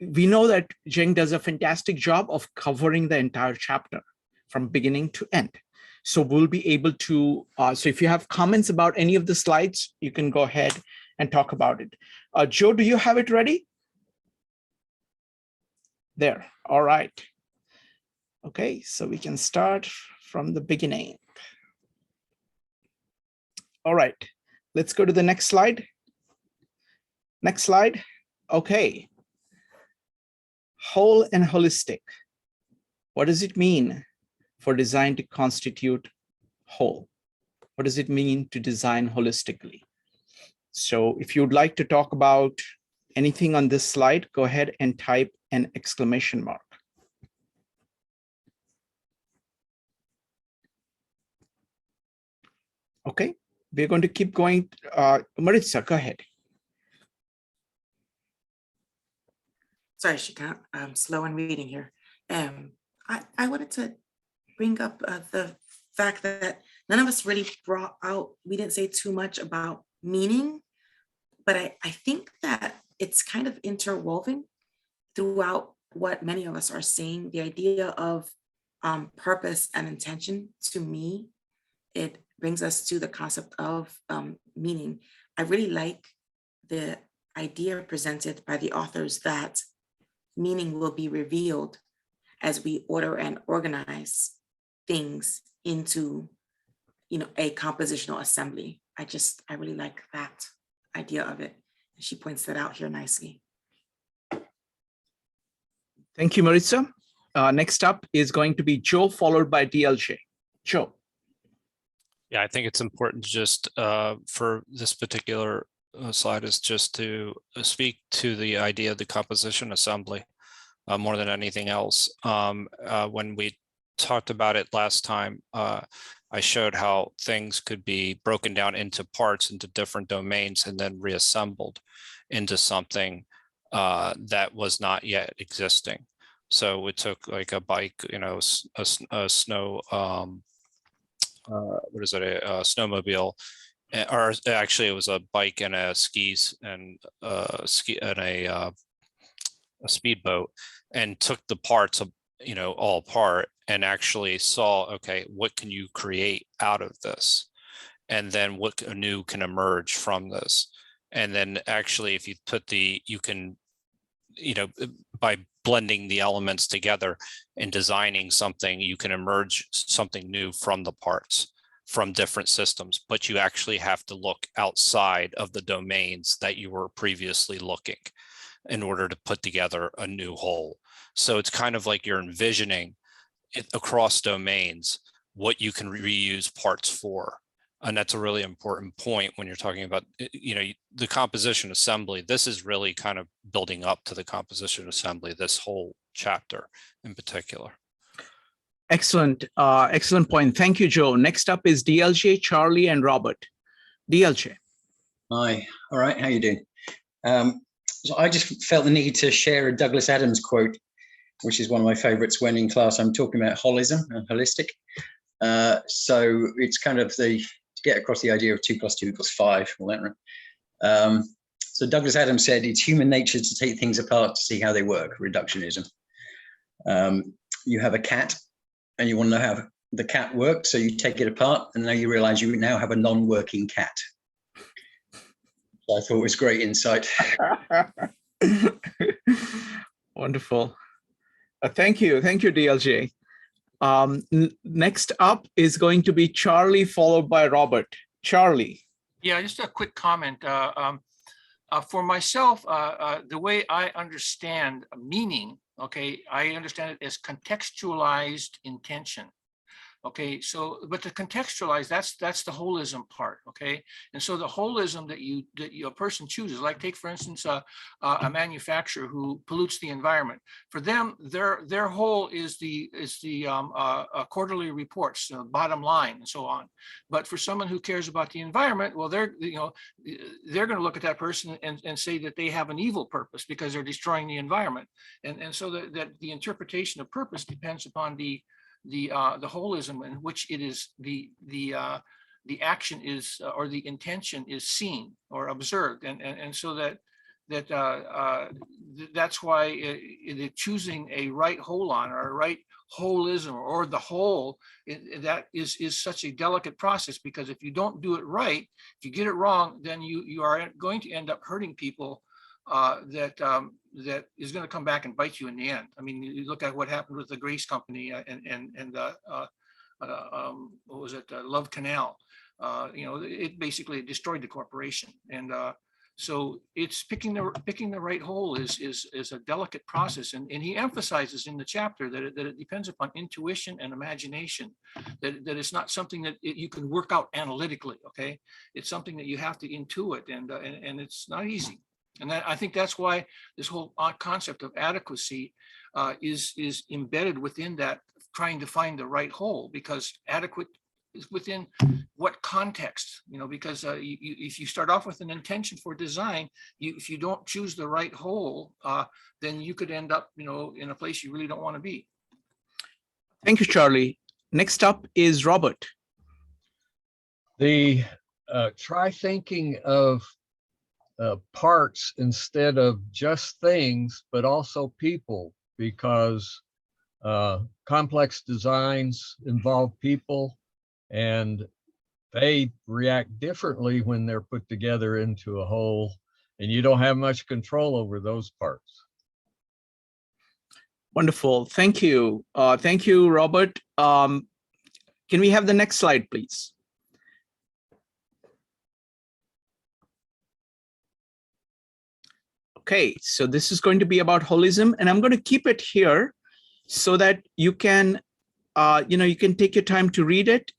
we know that Zheng does a fantastic job of covering the entire chapter from beginning to end. So we'll be able to, so if you have comments about any of the slides, you can go ahead and talk about it. Joe, do you have it ready? There, all right. Okay, so we can start from the beginning. All right, let's go to the next slide. Next slide. Okay. Whole and holistic. What does it mean for design to constitute whole? What does it mean to design holistically? So if you'd like to talk about anything on this slide, go ahead and type an exclamation mark. Okay, we're going to keep going. Maritza, go ahead. sorry, Shikant, I'm slow in reading here. I wanted to bring up the fact that none of us really brought out, we didn't say too much about meaning, but I think that it's kind of interwoven throughout what many of us are saying. The idea of purpose and intention, to me, it brings us to the concept of meaning. I really like the idea presented by the authors that meaning will be revealed as we order and organize things into, a compositional assembly. I really like that idea of it. She points that out here nicely. Thank you, Marissa. Next up is going to be Joe, followed by DLJ. Joe. Yeah, I think it's important just for this particular slide is just to speak to the idea of the composition assembly more than anything else. When we talked about it last time, I showed how things could be broken down into parts, into different domains, and then reassembled into something that was not yet existing. So we took like a bike, a snow, what is it, a snowmobile, or actually it was a bike and a skis and a speedboat, and took the parts of, all apart and actually saw, okay, what can you create out of this? And then what new can emerge from this? And then actually, if you put you can, by blending the elements together and designing something, you can emerge something new from the parts, from different systems, but you actually have to look outside of the domains that you were previously looking in order to put together a new whole. So it's kind of like you're envisioning it across domains, what you can reuse parts for. And that's a really important point when you're talking about, the composition assembly. This is really kind of building up to the composition assembly, this whole chapter in particular. Excellent. Excellent point. Thank you, Joe. Next up is DLJ, Charlie, and Robert. DLJ. Hi. All right. How you doing? So I just felt the need to share a Douglas Adams quote, which is one of my favorites when in class I'm talking about holism and holistic. So it's kind of to get across the idea of 2 + 2 = 5, all that, right? So Douglas Adams said, it's human nature to take things apart to see how they work, reductionism. You have a cat and you want to know how the cat works, so you take it apart and now you realize you now have a non-working cat. I thought it was great insight. Wonderful. Thank you, DLJ. Next up is going to be Charlie, followed by Robert. Charlie. Yeah, just a quick comment. For myself, the way I understand meaning, okay, I understand it as contextualized intention. Okay, so but to contextualize, that's the holism part. Okay, and so the holism that a person chooses, like take for instance a manufacturer who pollutes the environment. For them, their whole is the quarterly reports, bottom line, and so on. But for someone who cares about the environment, well, they're going to look at that person and say that they have an evil purpose because they're destroying the environment, and so that the interpretation of purpose depends upon the holism in which it is the action is or the intention is seen or observed, and so that's why choosing a right holon or a right holism or the whole, that is such a delicate process, because if you don't do it right, if you get it wrong, then you are going to end up hurting people that is going to come back and bite you in the end. I mean, you look at what happened with the Grace Company and what was it, Love Canal? It basically destroyed the corporation, and so it's picking the right whole is a delicate process, and he emphasizes in the chapter that it depends upon intuition and imagination, that it's not something that you can work out analytically. Okay, it's something that you have to intuit, and it's not easy. And I think that's why this whole concept of adequacy is embedded within that, trying to find the right whole, because adequate within what context, because if you start off with an intention for design, if you don't choose the right whole, then you could end up, in a place you really don't want to be. Thank you, Charlie. Next up is Robert. Try thinking of parts instead of just things, but also people, because complex designs involve people and they react differently when they're put together into a whole, and you don't have much control over those parts. Wonderful. Thank you. Thank you, Robert. Can we have the next slide, please? Okay, so this is going to be about holism, and I'm going to keep it here so that you can, you can take your time to read it.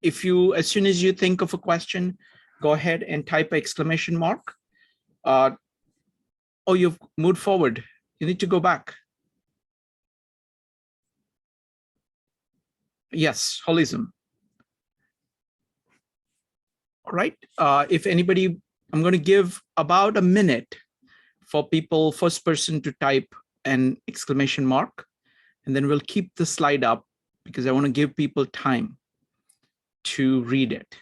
If you, as soon as you think of a question, go ahead and type exclamation mark. Oh, you've moved forward. You need to go back. Yes, holism. All right. If anybody, I'm going to give about a minute for people, first person to type an exclamation mark, and then we'll keep the slide up because I want to give people time to read it.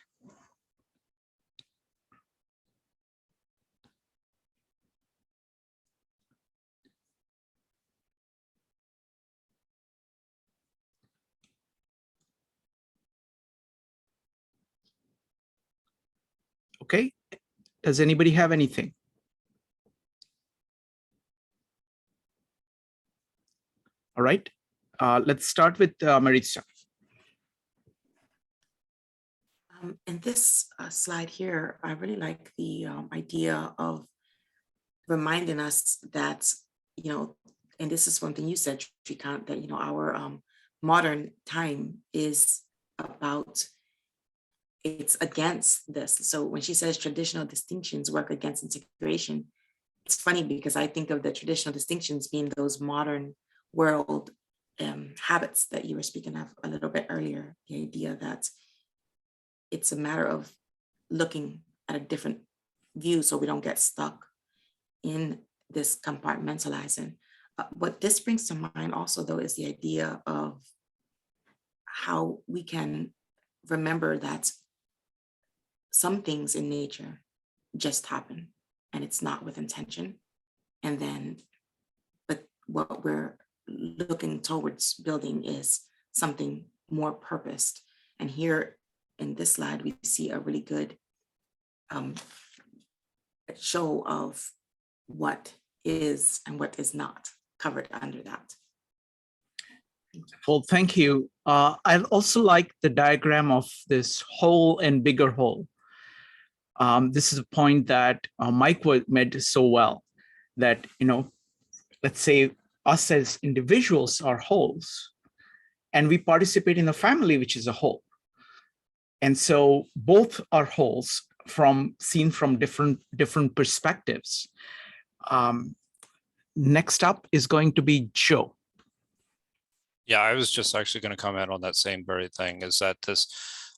Okay, does anybody have anything? All right, let's start with Maritza. In this slide here, I really like the idea of reminding us that, and this is one thing you said, Shrikant, that, our modern time is about, it's against this. So when she says traditional distinctions work against integration, it's funny because I think of the traditional distinctions being those modern world habits that you were speaking of a little bit earlier, the idea that it's a matter of looking at a different view so we don't get stuck in this compartmentalizing. What this brings to mind also, though, is the idea of how we can remember that some things in nature just happen and it's not with intention. And then, but what we're looking towards building is something more purposed. And here in this slide, we see a really good show of what is and what is not covered under that. Well, thank you. I also like the diagram of this whole and bigger whole. This is a point that Mike made so well, that, let's say us as individuals are wholes, and we participate in a family, which is a whole. And so both are wholes seen from different perspectives. Next up is going to be Joe. Yeah, I was just actually going to comment on that same very thing, is that this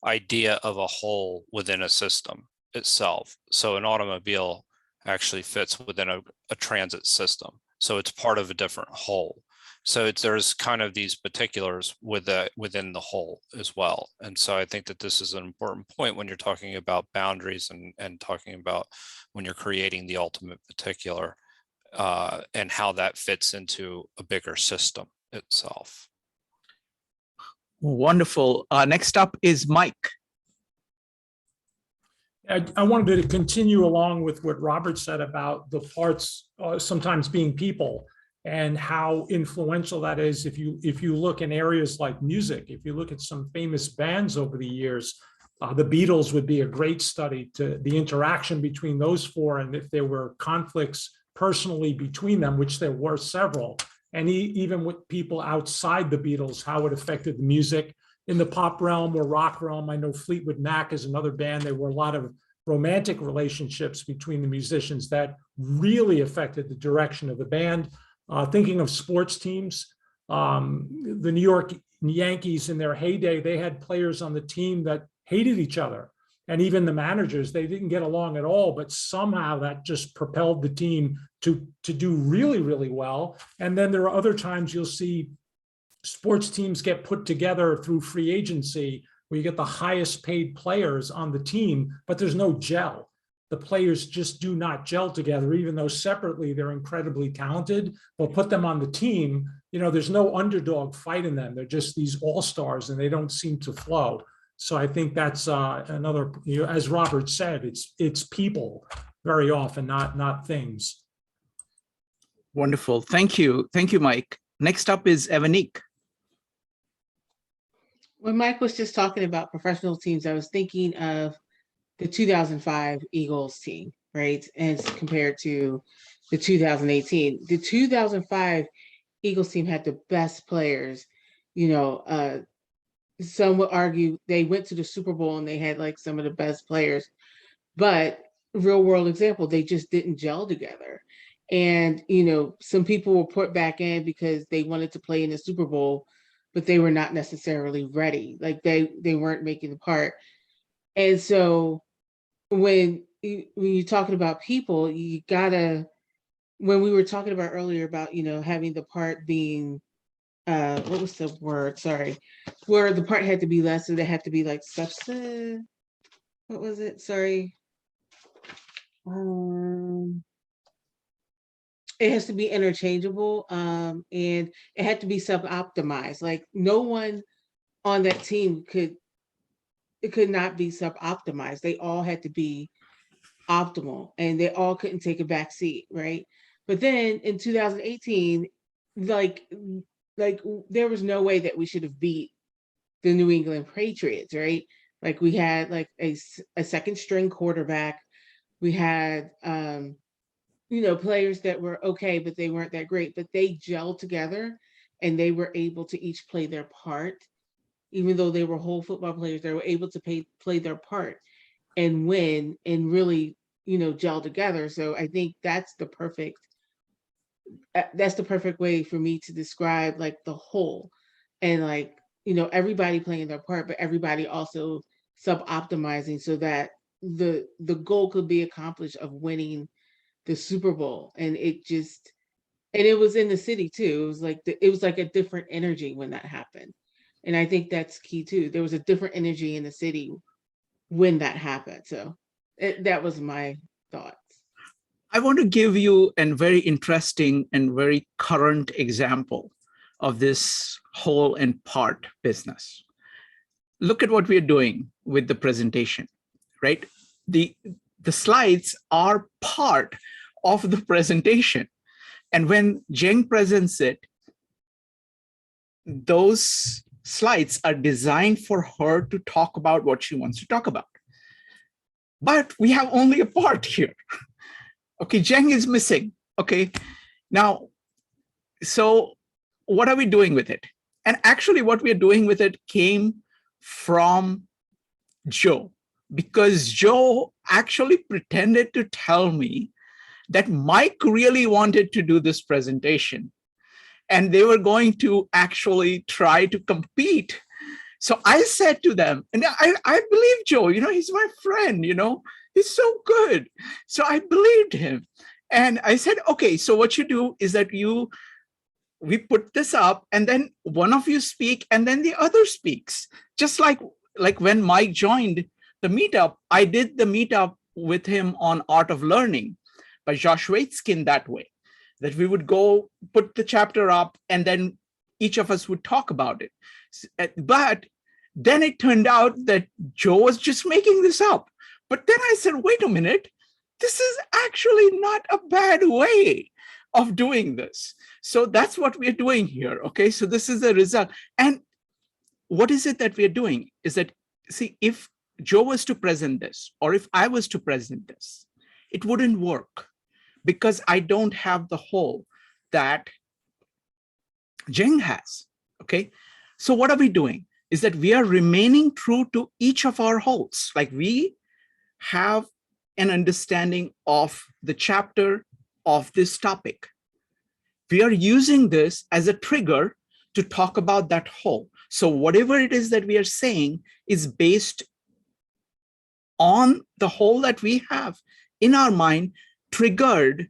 idea of a whole within a system itself. So an automobile actually fits within a transit system. So it's part of a different whole. So there's kind of these particulars within the whole as well. And so I think that this is an important point when you're talking about boundaries and talking about when you're creating the ultimate particular and how that fits into a bigger system itself. Wonderful. Next up is Mike. I wanted to continue along with what Robert said about the parts sometimes being people and how influential that is. If you look in areas like music, if you look at some famous bands over the years, the Beatles would be a great study to the interaction between those four, and if there were conflicts personally between them, which there were several, and even with people outside the Beatles, how it affected the music. In the pop realm or rock realm, I know Fleetwood Mac is another band. There were a lot of romantic relationships between the musicians that really affected the direction of the band. Thinking of sports teams, the New York Yankees in their heyday, they had players on the team that hated each other. And even the managers, they didn't get along at all, but somehow that just propelled the team to do really, really well. And then there are other times you'll see sports teams get put together through free agency, where you get the highest paid players on the team, but there's no gel. The players just do not gel together, even though separately they're incredibly talented. But put them on the team, there's no underdog fight in them. They're just these all-stars and they don't seem to flow. So I think that's another, as Robert said, it's people very often, not things. Wonderful. Thank you. Thank you, Mike. Next up is Evanique. When Mike was just talking about professional teams, I was thinking of the 2005 Eagles team, right? And compared to the 2018. The 2005 Eagles team had the best players. Some would argue they went to the Super Bowl and they had like some of the best players, but real world example, they just didn't gel together. And, some people were put back in because they wanted to play in the Super Bowl, but they were not necessarily ready. Like they weren't making the part. And so when you're talking about people, you gotta, when we were talking about earlier about, having the part being, what was the word? Sorry, where the part had to be less, so they had to be like substance. What was it? Sorry. It has to be interchangeable, and it had to be sub-optimized. Like no one on that team could not be sub-optimized. They all had to be optimal, and they all couldn't take a back seat, right? But then in 2018, like there was no way that we should have beat the New England Patriots, right? Like we had like a second string quarterback. We had players that were okay, but they weren't that great, but they gelled together and they were able to each play their part. Even though they were whole football players, they were able to play their part and win and really, gel together. So I think that's the perfect way for me to describe like the whole, and like, everybody playing their part, but everybody also sub-optimizing so that the goal could be accomplished of winning the Super Bowl. And it was in the city too. It was like a different energy when that happened. And I think that's key too. There was a different energy in the city when that happened. So that was my thoughts. I want to give you a very interesting and very current example of this whole and part business. Look at what we're doing with the presentation, right? The slides are part of the presentation. And when Jeng presents it, those slides are designed for her to talk about what she wants to talk about. But we have only a part here. Okay, Jeng is missing. Okay, now, so what are we doing with it? And actually what we're doing with it came from Joe, because Joe actually pretended to tell me that Mike really wanted to do this presentation and they were going to actually try to compete. So I said to them, and I believe Joe, he's my friend, he's so good. So I believed him. And I said, okay, so what you do is that we put this up and then one of you speak and then the other speaks. Just like when Mike joined the meetup, I did the meetup with him on Art of Learning by Josh Waitzkin that way, that we would go put the chapter up and then each of us would talk about it. But then it turned out that Joe was just making this up. But then I said, wait a minute, this is actually not a bad way of doing this. So that's what we're doing here. Okay, so this is the result. And what is it that we're doing is that, see, if Joe was to present this, or if I was to present this, it wouldn't work because I don't have the whole that Jeng has. Okay, so what are we doing is that we are remaining true to each of our wholes. Like we have an understanding of the chapter of this topic. We are using this as a trigger to talk about that whole. So whatever it is that we are saying is based on the whole that we have in our mind, triggered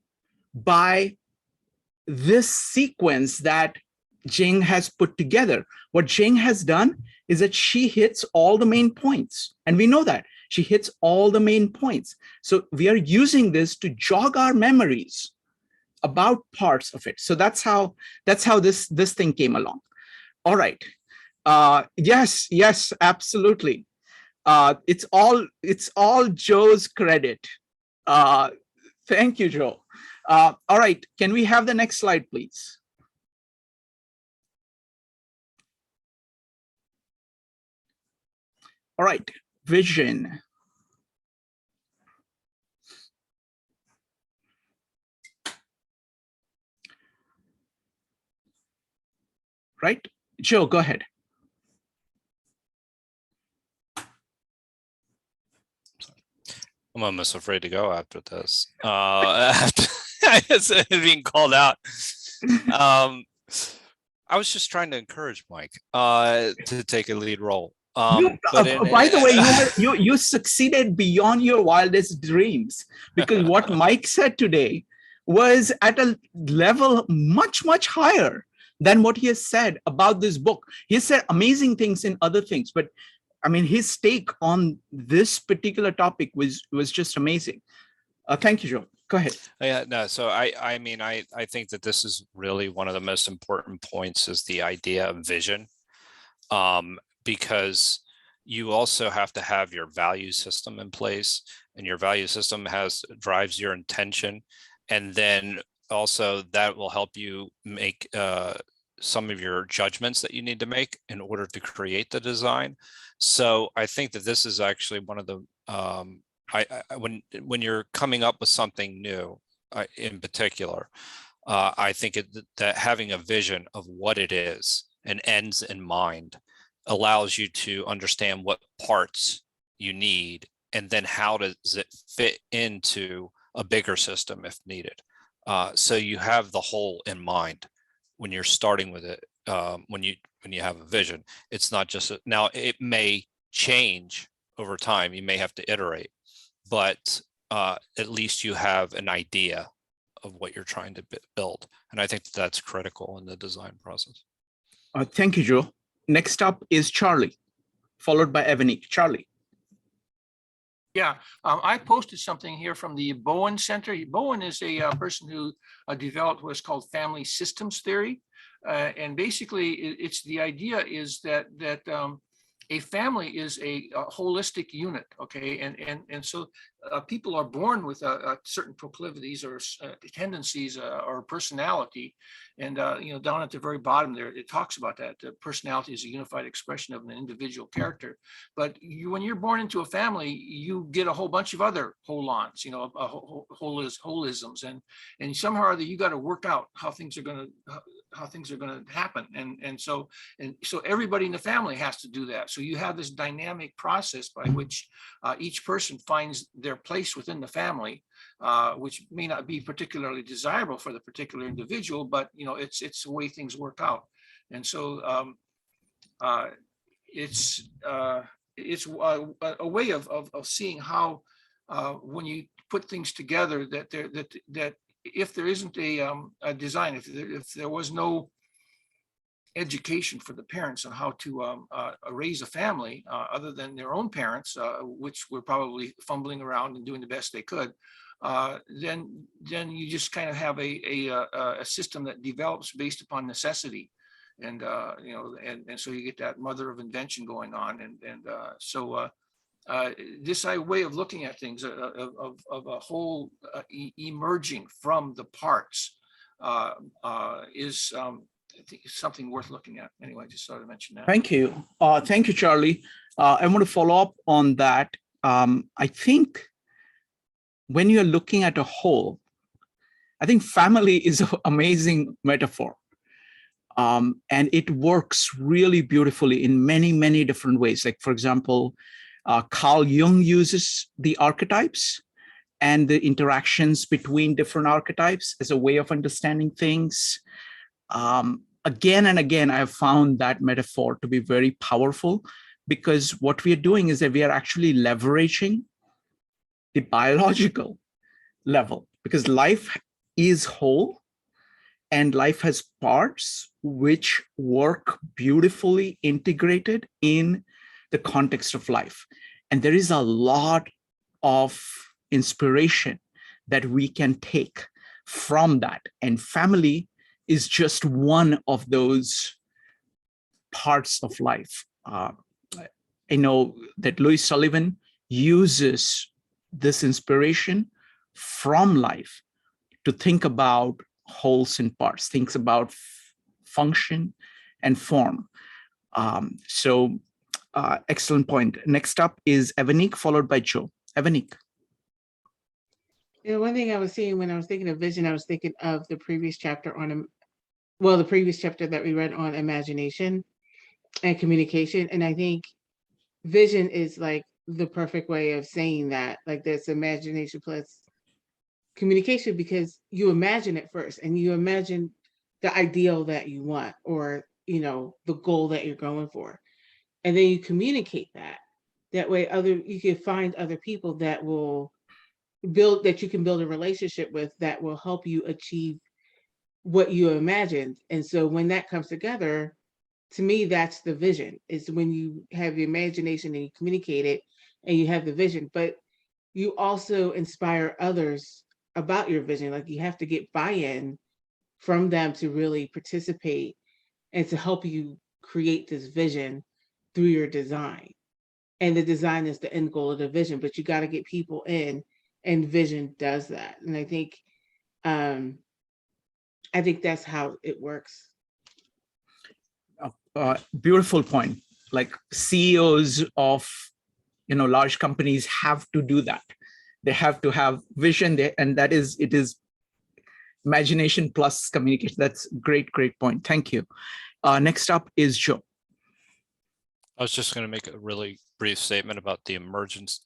by this sequence that Jing has put together. What Jing has done is that she hits all the main points. And we know that she hits all the main points. So we are using this to jog our memories about parts of it. So that's how this thing came along. All right. Yes, absolutely. It's all Joe's credit. Thank you, Joe. All right, can we have the next slide, please? All right, vision. Right, Joe, go ahead. I'm almost afraid to go after this. After being called out. I was just trying to encourage Mike to take a lead role. By the way, you succeeded beyond your wildest dreams, because what Mike said today was at a level much, much higher than what he has said about this book. He has said amazing things in other things, but I mean, his take on this particular topic was just amazing. Thank you, Joe. Go ahead. Yeah, no, so I mean, I think that this is really one of the most important points, is the idea of vision, because you also have to have your value system in place, and your value system drives your intention, and then also that will help you make some of your judgments that you need to make in order to create the design. So I think that this is actually one of the when you're coming up with something new, in particular, I think that having a vision of what it is and ends in mind allows you to understand what parts you need, and then how does it fit into a bigger system if needed. So you have the whole in mind when you're starting with it. When you have a vision, it's not just now it may change over time. You may have to iterate, but at least you have an idea of what you're trying to build. And I think that's critical in the design process. Thank you, Joe. Next up is Charlie, followed by Evanique. Charlie. Yeah, I posted something here from the Bowen Center. Bowen is a person who developed what's called family systems theory. And basically, it's the idea is that a family is a holistic unit, okay? And so people are born with certain proclivities or tendencies or personality. And, down at the very bottom there, it talks about that. Personality is a unified expression of an individual character. But when you're born into a family, you get a whole bunch of other holons, holisms. And somehow or other, you got to work out how things are going to happen. And so everybody in the family has to do that. So you have this dynamic process by which each person finds their place within the family, which may not be particularly desirable for the particular individual, but it's the way things work out. And so it's a way of seeing how when you put things together that if there isn't a design, if there was no education for the parents on how to raise a family other than their own parents, which were probably fumbling around and doing the best they could, then you just kind of have a system that develops based upon necessity, and and so you get that mother of invention going on, and so this way of looking at things of a whole emerging from the parts is I think something worth looking at. Anyway, just sort of mention that. Thank you. Thank you, Charlie. I want to follow up on that. I think when you're looking at a whole, I think family is an amazing metaphor. And it works really beautifully in many, many different ways. Like, for example, Carl Jung uses the archetypes and the interactions between different archetypes as a way of understanding things. again and again, I have found that metaphor to be very powerful, because what we are doing is that we are actually leveraging the biological level, because life is whole and life has parts which work beautifully integrated in the context of life. And there is a lot of inspiration that we can take from that. And family is just one of those parts of life. I know that Louis Sullivan uses this inspiration from life to think about wholes and parts, thinks about function and form. Excellent point. Next up is Evanik, followed by Joe. Evanik. You know, one thing I was seeing when I was thinking of vision, I was thinking of the previous chapter on, well, the previous chapter that we read on imagination and communication. And I think vision is like the perfect way of saying that, like that's imagination plus communication, because you imagine it first and you imagine the ideal that you want, or, you know, the goal that you're going for. And then you communicate that. That way you can find other people that will that you can build a relationship with, that will help you achieve what you imagined. And so when that comes together, to me, that's the vision, is when you have the imagination and you communicate it and you have the vision, but you also inspire others about your vision. Like you have to get buy-in from them to really participate and to help you create this vision through your design. And the design is the end goal of the vision, but you got to get people in, and vision does that. And I think that's how it works. Beautiful point. Like CEOs of, you know, large companies have to do that. They have to have vision, and it is imagination plus communication. That's great point. Thank you. Next up is Joe. I was just going to make a really brief statement about the emergence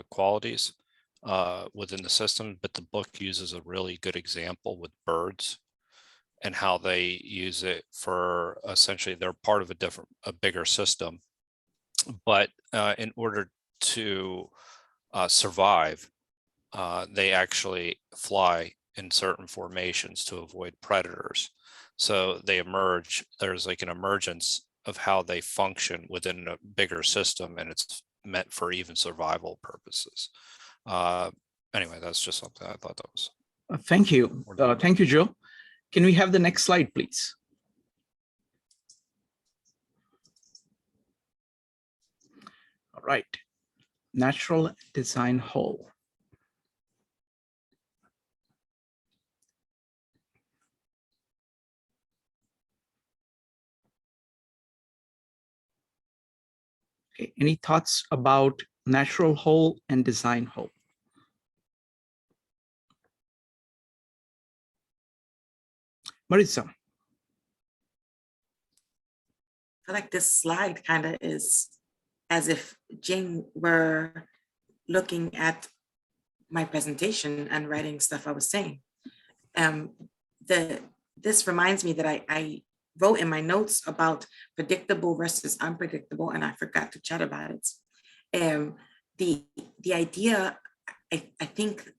qualities within the system, but the book uses a really good example with birds and how they use it for essentially they're part of a bigger system, but in order to survive, they actually fly in certain formations to avoid predators. So they emerge, there's like an emergence of how they function within a bigger system, and it's meant for even survival purposes. Anyway, that's just something I thought that was. Thank you. Thank you, Joe. Can we have the next slide, please? All right. Natural design whole. Okay, any thoughts about natural whole and design whole? Marisa. I feel like this slide kind of is as if Jane were looking at my presentation and writing stuff I was saying. This reminds me that I wrote in my notes about predictable versus unpredictable, and I forgot to chat about it. The idea, I think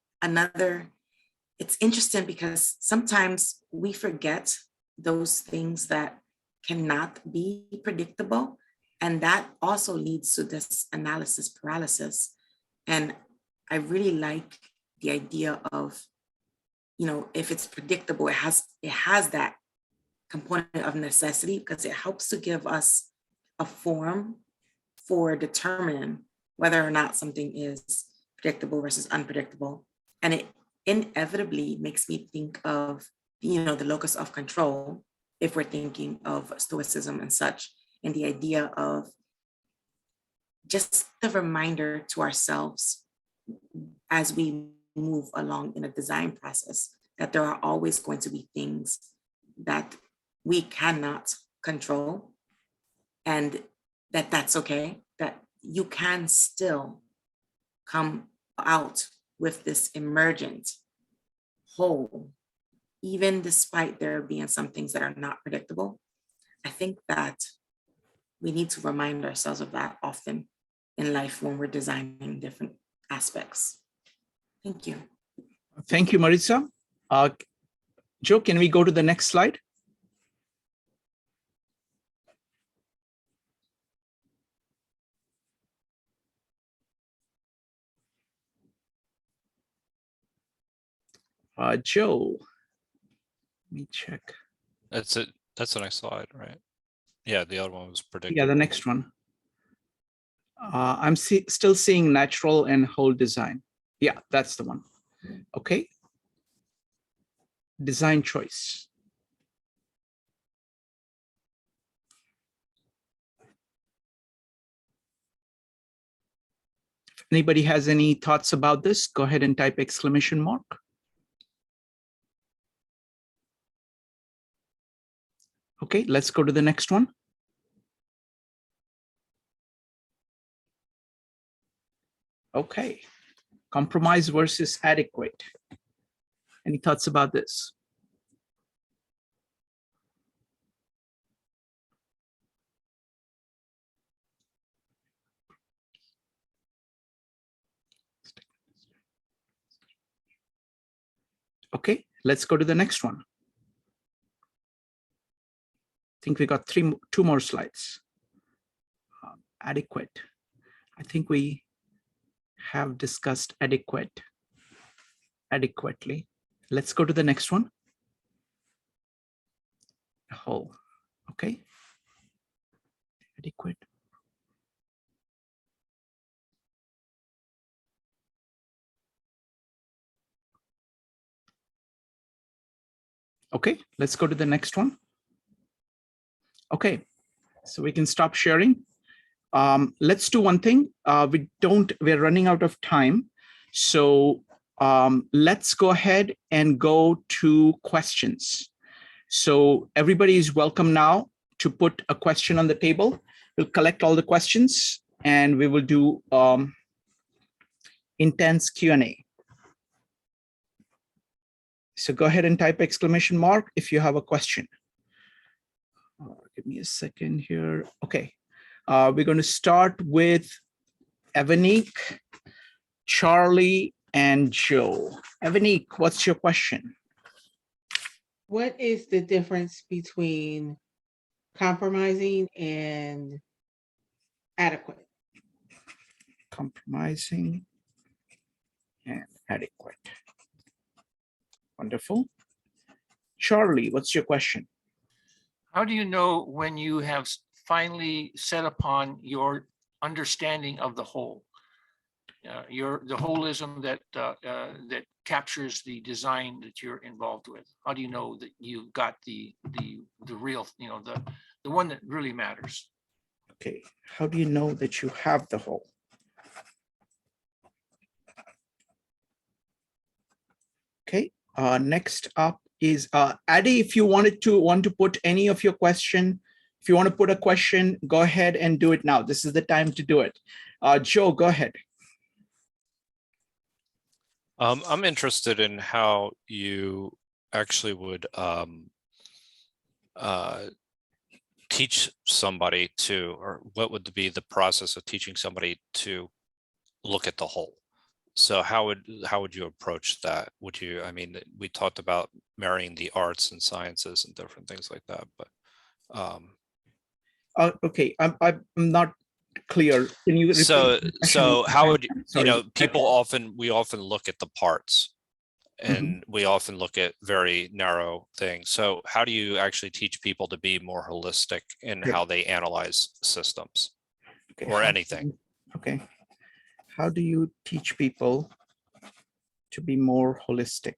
it's interesting because sometimes we forget those things that cannot be predictable. And that also leads to this analysis paralysis. And I really like the idea of, you know, if it's predictable, it has that component of necessity, because it helps to give us a form for determining whether or not something is predictable versus unpredictable. And it inevitably makes me think of, you know, the locus of control, if we're thinking of Stoicism and such, and the idea of just the reminder to ourselves as we move along in a design process, that there are always going to be things that we cannot control, and that's okay, that you can still come out with this emergent whole, even despite there being some things that are not predictable. I think that we need to remind ourselves of that often in life when we're designing different aspects. Thank you. Thank you, Marisa. Joe, can we go to the next slide? Joe, let me check. That's it. That's the next slide, right? Yeah, the other one was predicted. Yeah, the next one. I'm still seeing natural and whole design. Yeah, that's the one. Okay. Design choice. If anybody has any thoughts about this, go ahead and type exclamation mark. Okay, let's go to the next one. Okay, compromise versus adequate. Any thoughts about this? Okay, let's go to the next one. I think we got two more slides. Adequate. I think we have discussed adequately. Let's go to the next one. Whole. Okay. Adequate. Okay, let's go to the next one. Okay, so we can stop sharing. Let's do one thing. We're running out of time. So let's go ahead and go to questions. So everybody is welcome now to put a question on the table. We'll collect all the questions and we will do intense Q&A. So go ahead and type exclamation mark if you have a question. Give me a second here. Okay, we're going to start with Evanique, Charlie, and Joe. Evanique, what's your question? What is the difference between compromising and adequate? Compromising and adequate. Wonderful. Charlie, what's your question? How do you know when you have finally set upon your understanding of the whole? The holism that that captures the design that you're involved with. How do you know that you've got the real, the one that really matters? Okay, how do you know that you have the whole? Okay, next up is Addy. If you want to put any of your question, if you want to put a question, go ahead and do it now. This is the time to do it. Joe, go ahead. I'm interested in how you actually would teach somebody to, or what would be the process of teaching somebody to look at the whole? So how would you approach that? Would you, I mean, we talked about marrying the arts and sciences and different things like that, but okay, I'm not clear. Can you repeat? So how would Sorry. we often look at the parts, and we often look at very narrow things. So how do you actually teach people to be more holistic in how they analyze systems or anything? Okay. How do you teach people to be more holistic?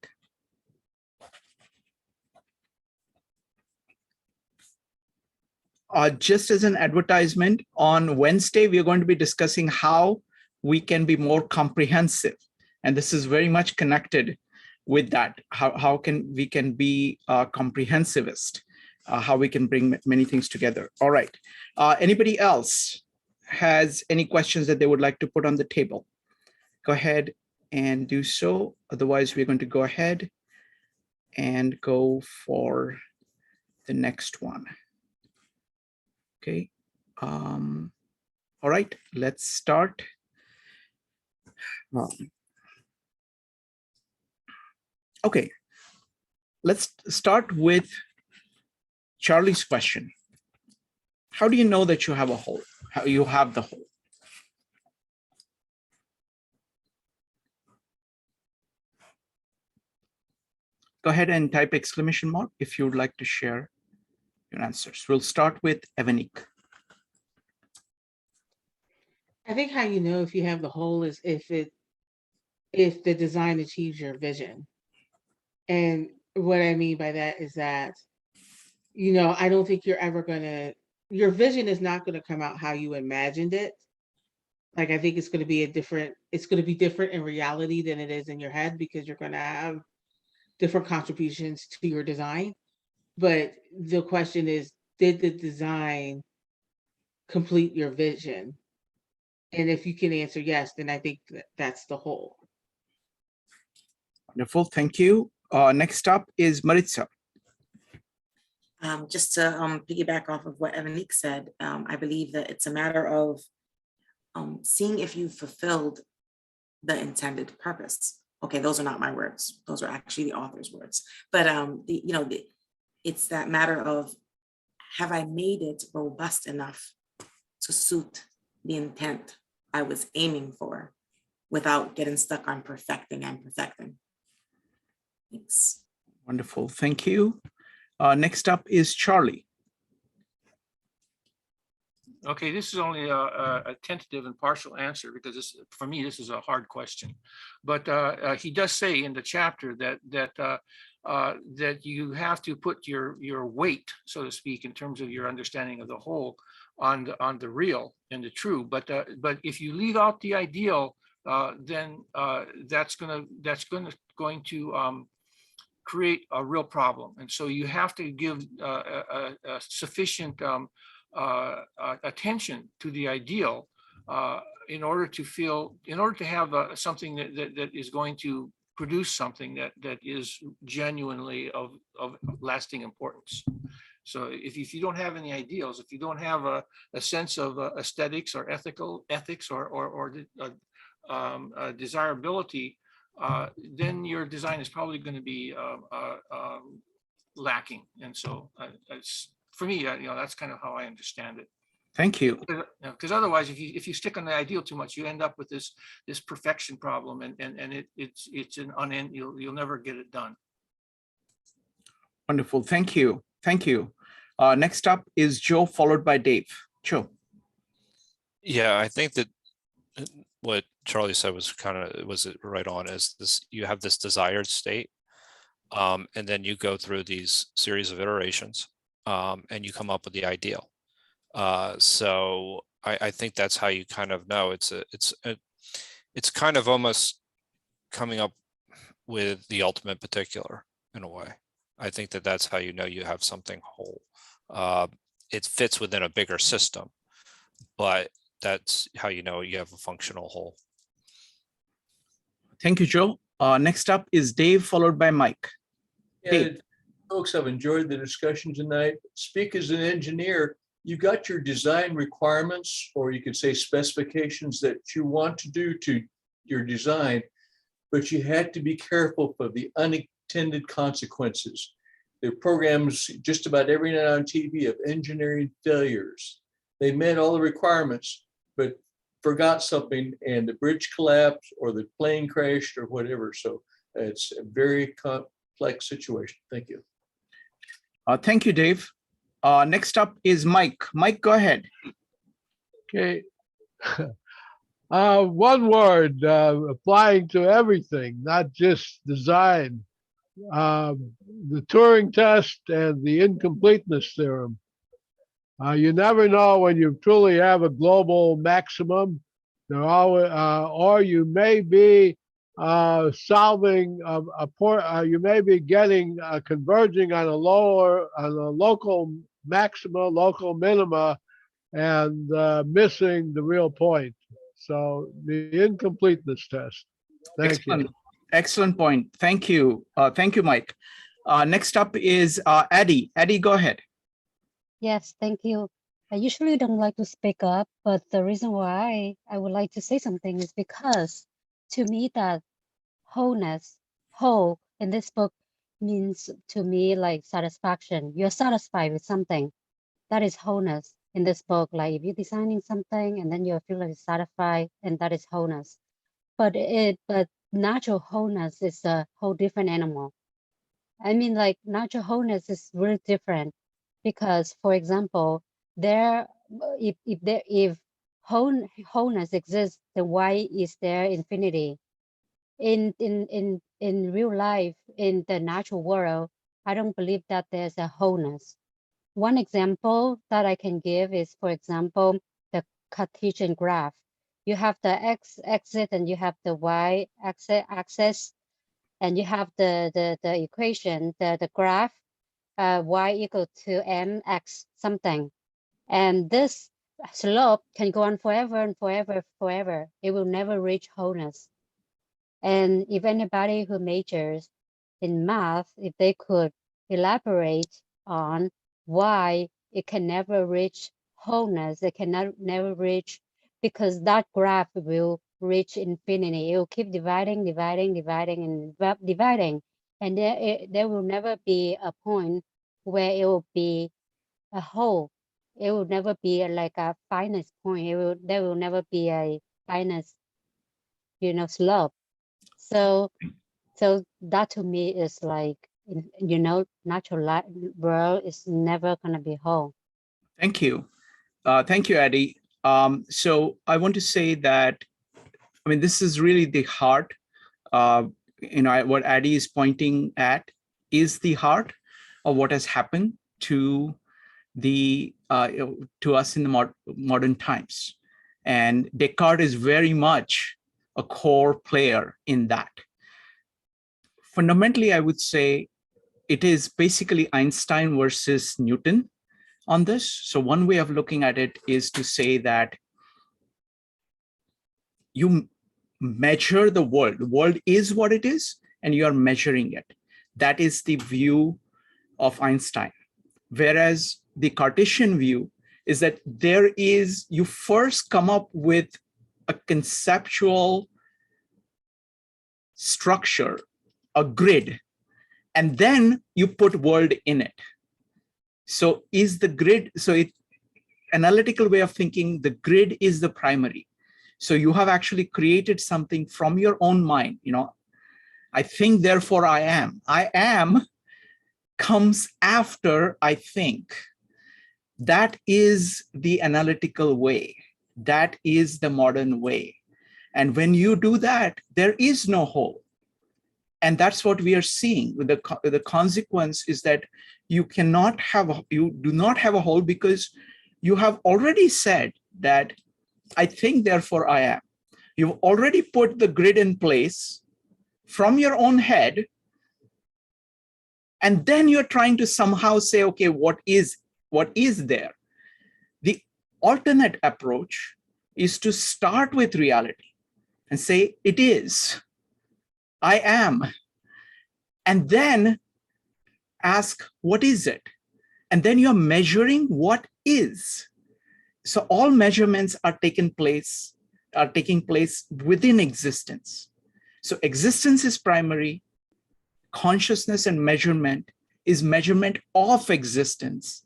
Just as an advertisement, on Wednesday, we are going to be discussing how we can be more comprehensive. And this is very much connected with that. How we can be comprehensivist, how we can bring many things together. All right. Anybody else has any questions that they would like to put on the table? Go ahead and do so. Otherwise, we're going to go ahead and go for the next one. Okay. All right, let's start. Okay, let's start with Charlie's question. How do you know that you have a whole? How you have the whole? Go ahead and type exclamation mark if you would like to share your answers. We'll start with Evanik. I think how you know if you have the whole is if the design achieves your vision. And what I mean by that is that, you know, I don't think you're ever your vision is not gonna come out how you imagined it. Like, I think it's gonna be different in reality than it is in your head, because you're gonna have different contributions to your design. But the question is, did the design complete your vision? And if you can answer yes, then I think that's the whole. Wonderful, thank you. Next up is Maritza. Just to piggyback off of what Evanik said, I believe that it's a matter of seeing if you fulfilled the intended purpose. Okay, those are not my words. Those are actually the author's words. But it's that matter of, have I made it robust enough to suit the intent I was aiming for without getting stuck on perfecting and perfecting? Thanks. Wonderful, thank you. Next up is Charlie. Okay, this is only a tentative and partial answer, because for me, this is a hard question. But he does say in the chapter that you have to put your weight, so to speak, in terms of your understanding of the whole, on the real and the true. But if you leave out the ideal, then that's going to create a real problem. And so you have to give a sufficient attention to the ideal in order to have something that is going to produce something that is genuinely of lasting importance. So if you don't have any ideals, if you don't have a sense of aesthetics or ethics or desirability, then your design is probably going to be lacking. And so for me, that's kind of how I understand it. Thank you. Because otherwise, if you stick on the ideal too much, you end up with this perfection problem, and it's an unend. You'll never get it done. Wonderful, thank you, thank you. Next up is Joe, followed by Dave. Joe. Yeah, I think that what Charlie said was right on. Is this, you have this desired state, and then you go through these series of iterations, and you come up with the ideal. So I think that's how you kind of know it's kind of almost coming up with the ultimate particular in a way. I think that's how you know you have something whole. It fits within a bigger system, but that's how you know you have a functional whole. Thank you, Joe. Next up is Dave, followed by Mike. And folks, I've enjoyed the discussion tonight. Speak as an engineer. You got your design requirements, or you could say specifications that you want to do to your design, but you had to be careful for the unintended consequences. There are programs just about every night on TV of engineering failures. They met all the requirements, but forgot something, and the bridge collapsed or the plane crashed or whatever. So it's a very complex situation. Thank you. Thank you, Dave. Next up is Mike. Mike, go ahead. Okay. One word applying to everything, not just design. The Turing test and the incompleteness theorem. You never know when you truly have a global maximum. There are, or you may be solving you may be getting converging on a local maxima, local minima, and missing the real point. So the incompleteness test. Thank you. Excellent point. Thank you. Thank you, Mike. Next up is Addie. Addie, go ahead. Yes, thank you. I usually don't like to speak up, but the reason why I would like to say something is because to me that wholeness, whole in this book means to me like satisfaction. You're satisfied with something. That is wholeness in this book. Like if you're designing something and then you feel like satisfied, and that is wholeness. But natural wholeness is a whole different animal. I mean, like natural wholeness is really different because, for example, if wholeness exists, then why is there infinity? In real life, in the natural world, I don't believe that there's a wholeness. One example that I can give is, for example, the Cartesian graph. You have the x-axis and you have the y-axis, and you have the equation, the graph, y equal to mx something. And this slope can go on forever and forever, forever. It will never reach wholeness. And if anybody who majors in math, if they could elaborate on why it can never reach wholeness, it can never reach, because that graph will reach infinity. It will keep dividing, and dividing. And there will never be a point where it will be a whole. It will never be like a finest point. There will never be a finest, slope. So that to me is like, natural world is never gonna be whole. Thank you. Thank you, Addie. So I want to say that, I mean, this is really the heart. What Addie is pointing at is the heart of what has happened to us in the modern times. And Descartes is very much a core player in that. Fundamentally, I would say it is basically Einstein versus Newton on this. So one way of looking at it is to say that you measure the world. The world is what it is, and you are measuring it. That is the view of Einstein. Whereas the Cartesian view is that you first come up with a conceptual structure, a grid, and then you put world in it. So is the grid, analytical way of thinking, the grid is the primary. So you have actually created something from your own mind. I think, therefore I am. I am comes after I think. That is the analytical way. That is the modern way. And when you do that, there is no whole. And that's what we are seeing. The consequence is that you do not have a whole, because you have already said that I think, therefore I am. You've already put the grid in place from your own head. And then you're trying to somehow say, okay, what is there? The alternate approach is to start with reality and say, it is, I am, and then ask, what is it? And then you're measuring what is. So all measurements are taking place within existence. So existence is primary. Consciousness and measurement is measurement of existence.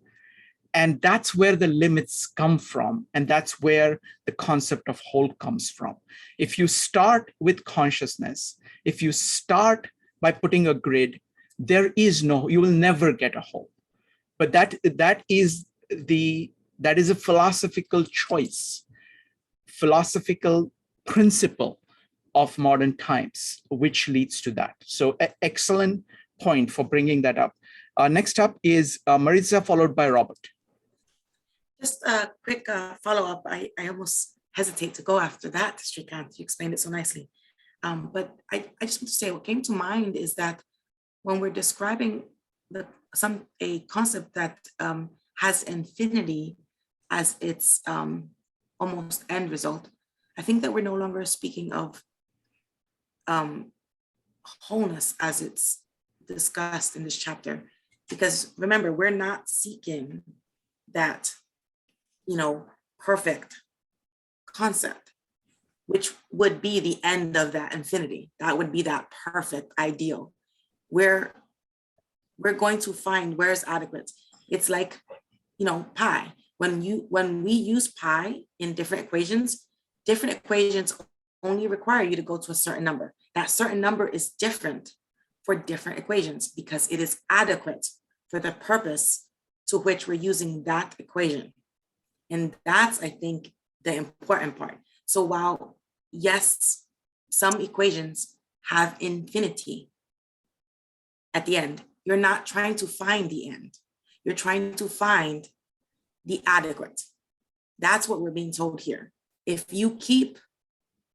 And that's where the limits come from. And that's where the concept of whole comes from. If you start with consciousness, if you start by putting a grid, you will never get a whole. But that is a philosophical choice, philosophical principle of modern times, which leads to that. So excellent point for bringing that up. Next up is Maritza, followed by Robert. Just a quick follow-up. I almost hesitate to go after that, Srikant. You explained it so nicely. But I just want to say what came to mind is that when we're describing a concept that has infinity as its almost end result, I think that we're no longer speaking of wholeness as it's discussed in this chapter. Because remember, we're not seeking that perfect concept, which would be the end of that infinity. That would be that perfect ideal. Where we're going to find where's adequate. It's like, pi. When we use pi in different equations only require you to go to a certain number. That certain number is different for different equations because it is adequate for the purpose to which we're using that equation. And that's, I think, the important part. So while, yes, some equations have infinity at the end, you're not trying to find the end. You're trying to find the adequate. That's what we're being told here. If you keep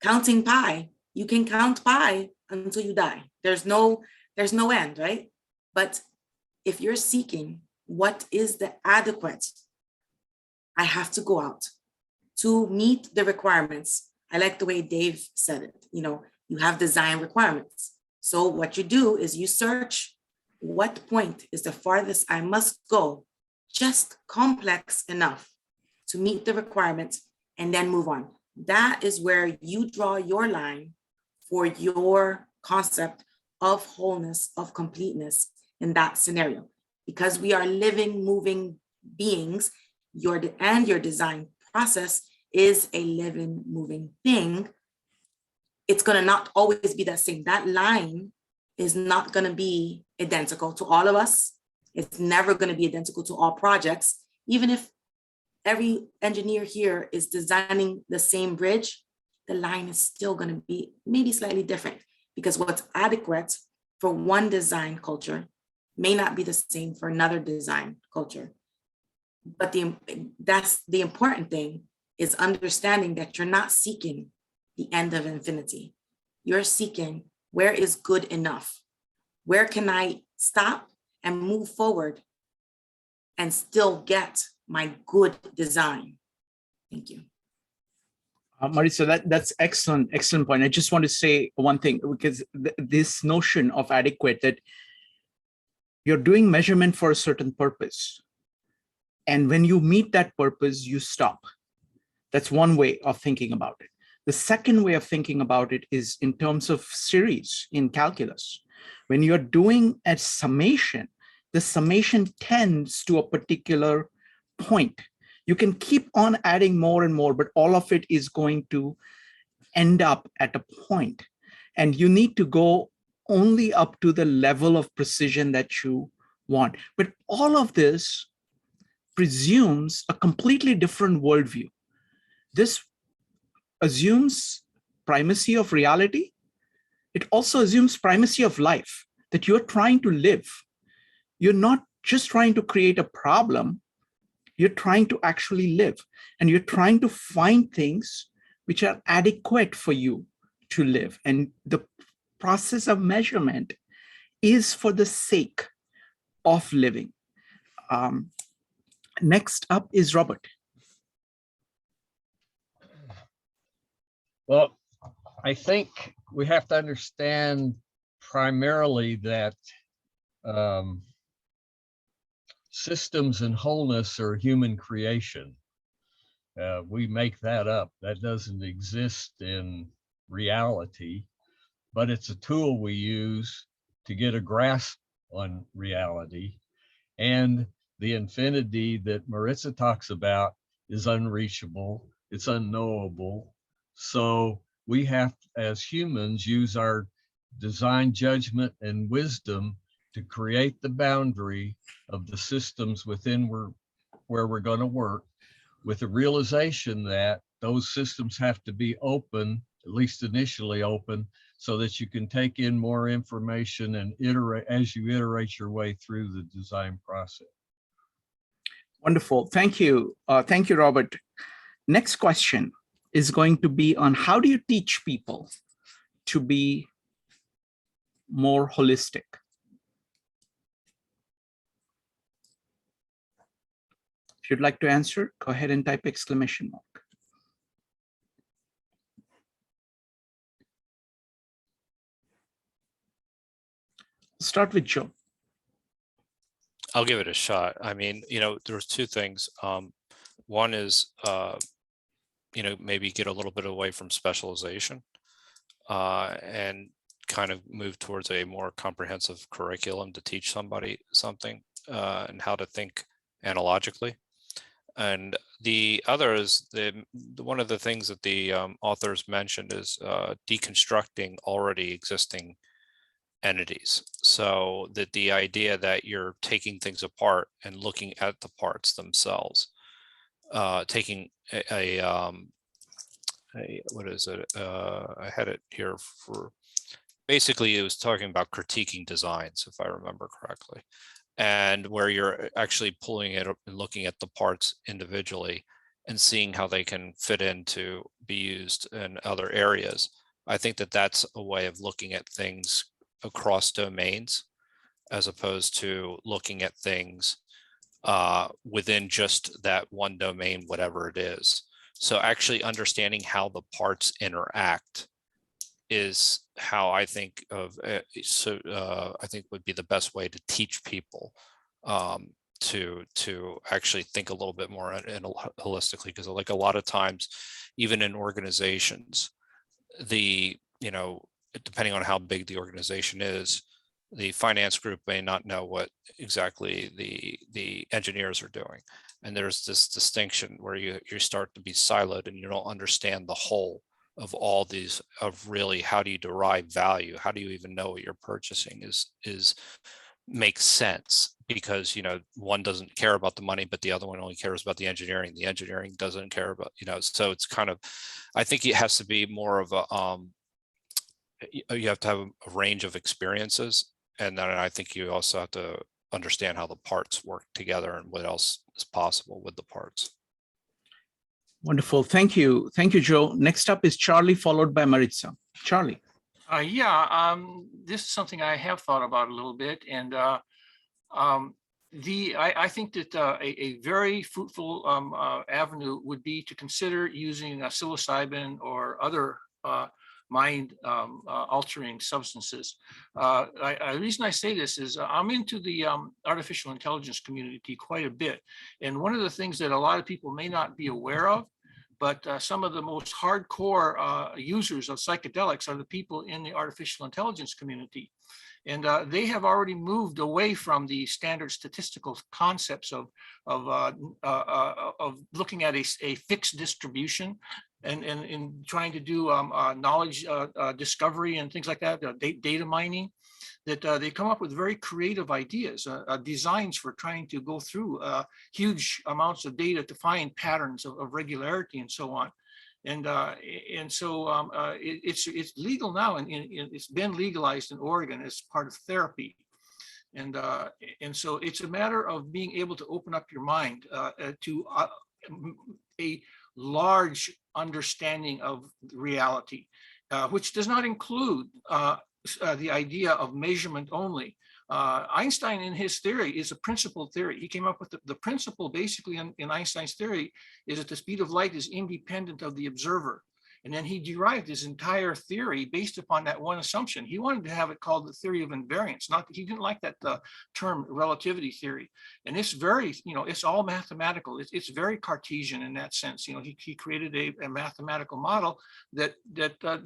counting pi, you can count pi until you die. There's no end, right? But if you're seeking what is the adequate, I have to go out to meet the requirements. I like the way Dave said it. You have design requirements. So what you do is you search what point is the farthest I must go, just complex enough to meet the requirements, and then move on. That is where you draw your line for your concept of wholeness, of completeness in that scenario. Because we are living, moving beings, your design process is a living, moving thing. It's going to not always be that same. That line is not going to be identical to all of us. It's never going to be identical to all projects. Even if every engineer here is designing the same bridge, the line is still going to be maybe slightly different, because what's adequate for one design culture may not be the same for another design culture. But that's the important thing, is understanding that you're not seeking the end of infinity. You're seeking, where is good enough? Where can I stop and move forward and still get my good design? Thank you. Marisa, that's excellent point. I just want to say one thing, because this notion of adequate, that you're doing measurement for a certain purpose. And when you meet that purpose, you stop. That's one way of thinking about it. The second way of thinking about it is in terms of series in calculus. When you're doing a summation, the summation tends to a particular point. You can keep on adding more and more, but all of it is going to end up at a point. And you need to go only up to the level of precision that you want. But all of this presumes a completely different worldview. This assumes primacy of reality. It also assumes primacy of life, that you're trying to live. You're not just trying to create a problem, you're trying to actually live, and you're trying to find things which are adequate for you to live. And the process of measurement is for the sake of living. Next up is Robert. Well, I think we have to understand primarily that systems and wholeness are human creation. We make that up. That doesn't exist in reality, but it's a tool we use to get a grasp on reality. And the infinity that Marisa talks about is unreachable, it's unknowable. So we have, as humans, use our design judgment and wisdom to create the boundary of the systems within where we're going to work, with the realization that those systems have to be open, at least initially open, so that you can take in more information and iterate as you iterate your way through the design process. Wonderful. Thank you. Thank you, Robert. Next question is going to be on how do you teach people to be more holistic? If you'd like to answer, go ahead and type exclamation mark. Start with Joe. I'll give it a shot. I mean, there's two things. One is, maybe get a little bit away from specialization and kind of move towards a more comprehensive curriculum to teach somebody something and how to think analogically. And the other is one of the things that the authors mentioned is deconstructing already existing entities. So that the idea that you're taking things apart and looking at the parts themselves, taking what is it? I had it here for, basically it was talking about critiquing designs, if I remember correctly, and where you're actually pulling it up and looking at the parts individually and seeing how they can fit in to be used in other areas. I think that that's a way of looking at things across domains, as opposed to looking at things within just that one domain, whatever it is. So actually understanding how the parts interact is how I think of I think would be the best way to teach people to actually think a little bit more and holistically, because like a lot of times, even in organizations, depending on how big the organization is, the finance group may not know what exactly the engineers are doing. And there's this distinction where you start to be siloed and you don't understand the whole of all these, of really how do you derive value? How do you even know what you're purchasing makes sense, because one doesn't care about the money, but the other one only cares about the engineering. The engineering doesn't care about, so it's kind of, I think it has to be more of a you have to have a range of experiences, and then I think you also have to understand how the parts work together and what else is possible with the parts. Wonderful. Thank you. Thank you, Joe. Next up is Charlie, followed by Maritza. Charlie. This is something I have thought about a little bit, and I think that a very fruitful avenue would be to consider using psilocybin or other mind altering substances. The reason I say this is I'm into the artificial intelligence community quite a bit. And one of the things that a lot of people may not be aware of, but some of the most hardcore users of psychedelics are the people in the artificial intelligence community. And they have already moved away from the standard statistical concepts of looking at a fixed distribution and trying to do knowledge discovery and things like that, data mining, that they come up with very creative ideas, designs for trying to go through huge amounts of data to find patterns of regularity and so on. And so it's legal now, and it's been legalized in Oregon as part of therapy. And so it's a matter of being able to open up your mind to a large understanding of reality, which does not include the idea of measurement only. Einstein, in his theory, is a principle theory. He came up with the principle basically in Einstein's theory is that the speed of light is independent of the observer. And then he derived his entire theory based upon that one assumption. He wanted to have it called the theory of invariance. He didn't like that term relativity theory. And it's very, it's all mathematical. It's very Cartesian in that sense. He created a mathematical model that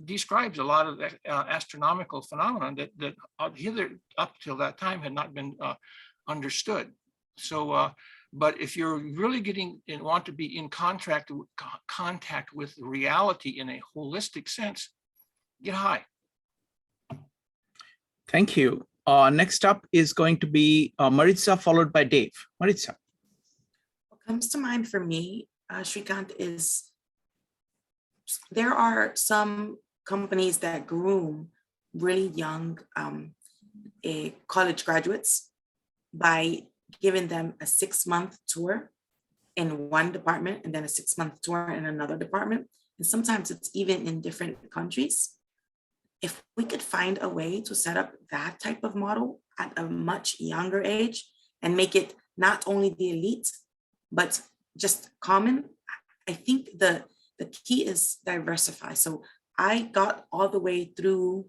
describes a lot of astronomical phenomena that hither up till that time had not been understood. So, but if you're really getting and want to be in contact with reality in a holistic sense, get high. Thank you. Next up is going to be Maritza, followed by Dave. Maritza. What comes to mind for me, Shrikant, is there are some companies that groom really young college graduates by giving them a 6-month tour in one department and then a 6-month tour in another department. And sometimes it's even in different countries. If we could find a way to set up that type of model at a much younger age and make it not only the elite, but just common, I think the key is diversify. So I got all the way through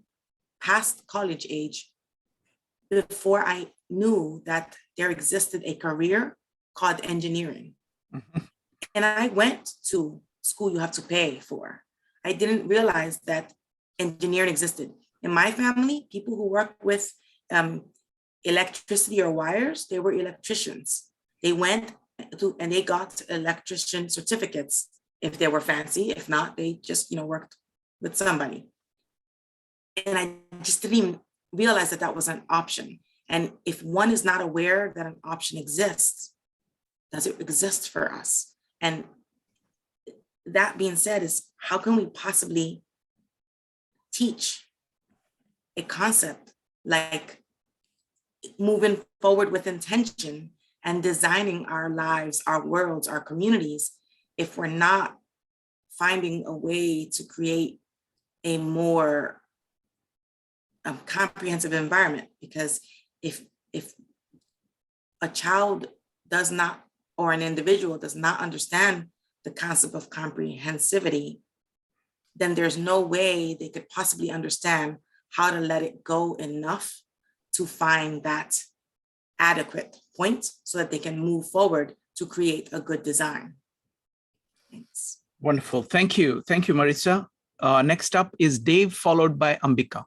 past college age before I knew that there existed a career called engineering. And I went to school you have to pay for. I didn't realize that engineering existed. In my family, people who work with electricity or wires, they were electricians. They went to, and they got electrician certificates if they were fancy. If not, they just, worked with somebody. And I just didn't even realize that that was an option. And if one is not aware that an option exists, does it exist for us? And that being said, is how can we possibly teach a concept like moving forward with intention and designing our lives, our worlds, our communities, if we're not finding a way to create a more comprehensive environment? Because if a child does not, or an individual does not understand the concept of comprehensivity, then there's no way they could possibly understand how to let it go enough to find that adequate point so that they can move forward to create a good design. Thanks. Wonderful. Thank you. Thank you, Marissa. Next up is Dave, followed by Ambika.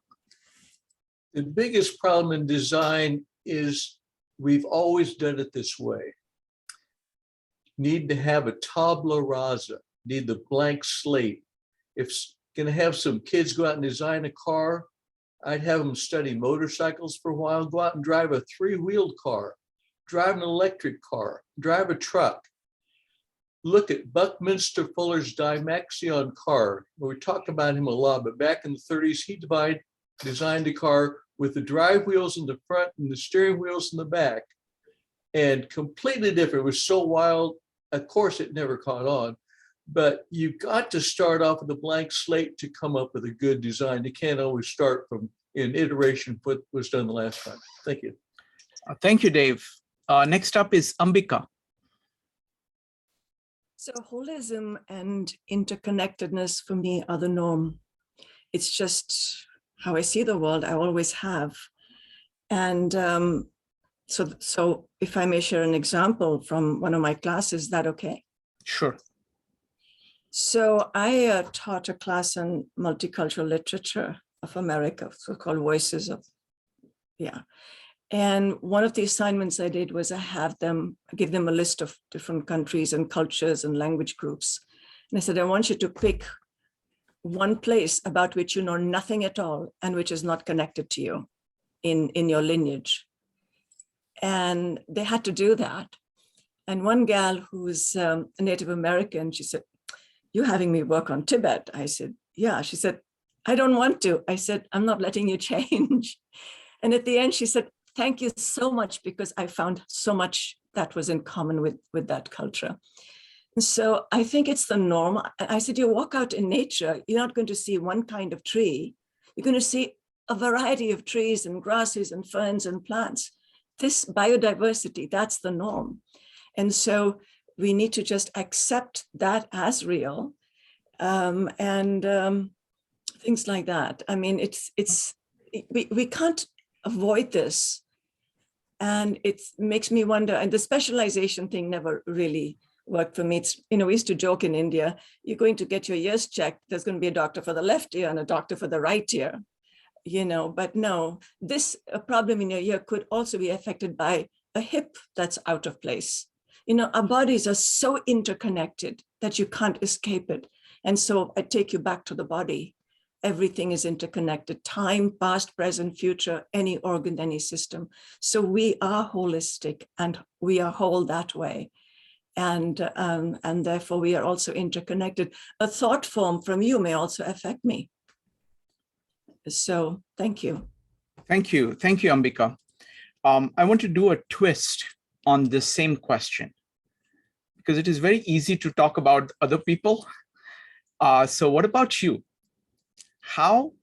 The biggest problem in design is we've always done it this way. Need to have a tabula rasa, need the blank slate. If gonna have some kids go out and design a car, I'd have them study motorcycles for a while, go out and drive a 3-wheeled car, drive an electric car, drive a truck. Look at Buckminster Fuller's Dymaxion car. We talked about him a lot, but back in the 30s, he designed a car with the drive wheels in the front and the steering wheels in the back, and completely different. It was so wild. Of course, it never caught on, but you've got to start off with a blank slate to come up with a good design. You can't always start from an iteration what was done the last time. Thank you. Thank you, Dave. Next up is Ambika. So holism and interconnectedness for me are the norm. It's just how I see the world. I always have. And so if I may share an example from one of my classes, is that okay? Sure. So I taught a class on multicultural literature of America, so-called Voices of, And one of the assignments I did was I give them a list of different countries and cultures and language groups. And I said, I want you to pick one place about which you know nothing at all and which is not connected to you in your lineage. And they had to do that. And one gal who's a Native American, she said, "You having me work on Tibet?" I said, "Yeah." She said, "I don't want to." I said, "I'm not letting you change." And at the end, she said, "Thank you so much, because I found so much that was in common with that culture." And so I think it's the norm. I said, you walk out in nature, you're not going to see one kind of tree. You're going to see a variety of trees and grasses and ferns and plants. This biodiversity, that's the norm. And so we need to just accept that as real, and things like that. I mean, we can't avoid this. And it makes me wonder, and the specialization thing never really worked for me. It's, we used to joke in India, you're going to get your ears checked, there's going to be a doctor for the left ear and a doctor for the right ear, but no, this problem in your ear could also be affected by a hip that's out of place. Our bodies are so interconnected that you can't escape it. And so I take you back to the body. Everything is interconnected: time, past, present, future, any organ, any system. So we are holistic and we are whole that way. And therefore we are also interconnected. A thought form from you may also affect me. So thank you. Thank you. Thank you, Ambika. I want to do a twist on this same question, because it is very easy to talk about other people. So what about you? How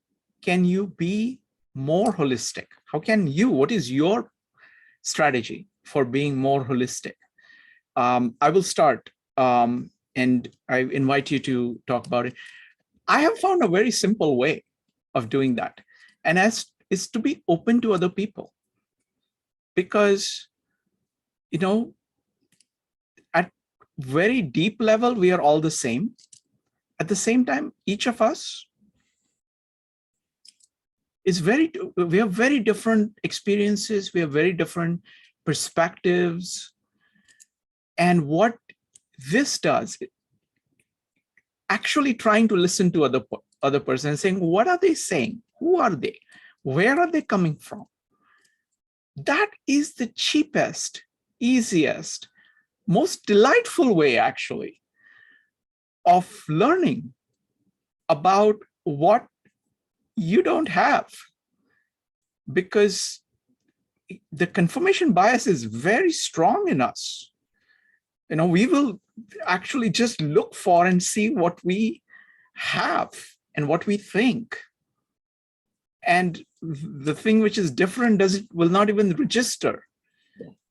can you be more holistic? What is your strategy for being more holistic? I will start, and I invite you to talk about it. I have found a very simple way of doing that, and is to be open to other people. Because, at very deep level, we are all the same. At the same time, each of us we have very different experiences, we have very different perspectives. And what this does, actually trying to listen to other person and saying, what are they saying? Who are they? Where are they coming from? That is the cheapest, easiest, most delightful way, actually, of learning about what you don't have. Because the confirmation bias is very strong in us. You know, we will actually just look for and see what we have and what we think. And the thing which is different will not even register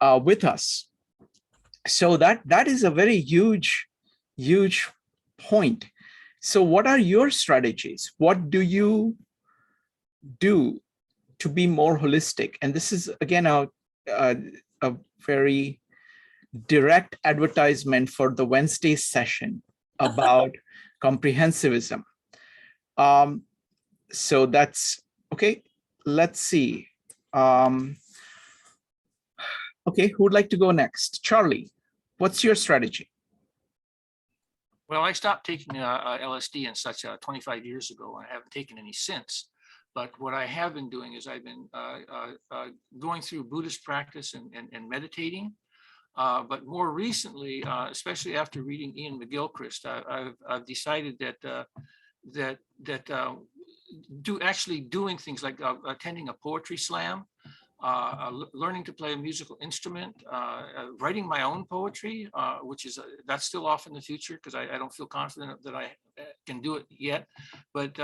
with us. So that is a very huge point. So what are your strategies? What do you do to be more holistic? And this is, again, a very direct advertisement for the Wednesday session about comprehensivism. So that's okay. Let's see. Okay, who would like to go next? Charlie, what's your strategy? Well, I stopped taking LSD and such 25 years ago, and I haven't taken any since. But what I have been doing is I've been going through Buddhist practice and meditating. But more recently, especially after reading Ian McGilchrist, I've decided that doing things like attending a poetry slam, learning to play a musical instrument, writing my own poetry, which is that's still off in the future because I don't feel confident that I can do it yet. But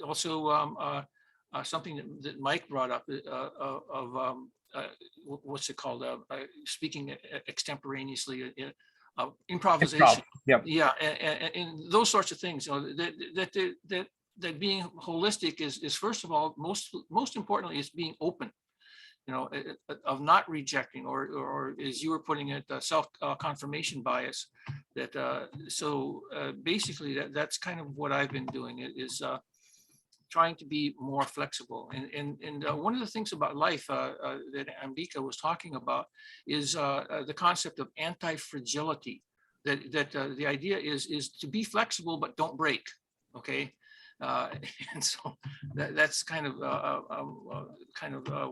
also something that Mike brought up of what's it called? Speaking extemporaneously, improvisation. Yeah, and those sorts of things. You know, that being holistic is first of all, most importantly, is being open. You know, of not rejecting, or as you were putting it, self confirmation bias. That so basically that's kind of what I've been doing. Is trying to be more flexible. And one of the things about life that Ambika was talking about is the concept of anti-fragility, that the idea is to be flexible, but don't break, okay? And so that's kind of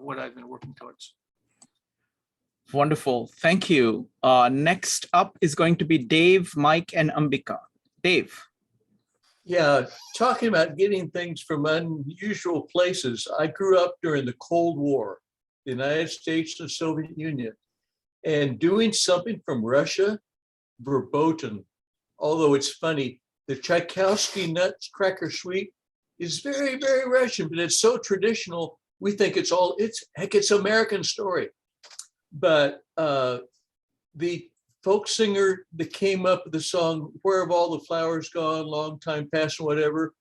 what I've been working towards. Wonderful, thank you. Next up is going to be Dave, Mike, and Ambika. Dave. Yeah, talking about getting things from unusual places. I grew up during the Cold War, the United States and the Soviet Union, and doing something from Russia, verboten. Although it's funny, the Tchaikovsky Nutcracker Suite is very, very Russian, but it's so traditional. We think it's American story. But the folk singer that came up with the song, Where Have All the Flowers Gone, Long Time Past, whatever,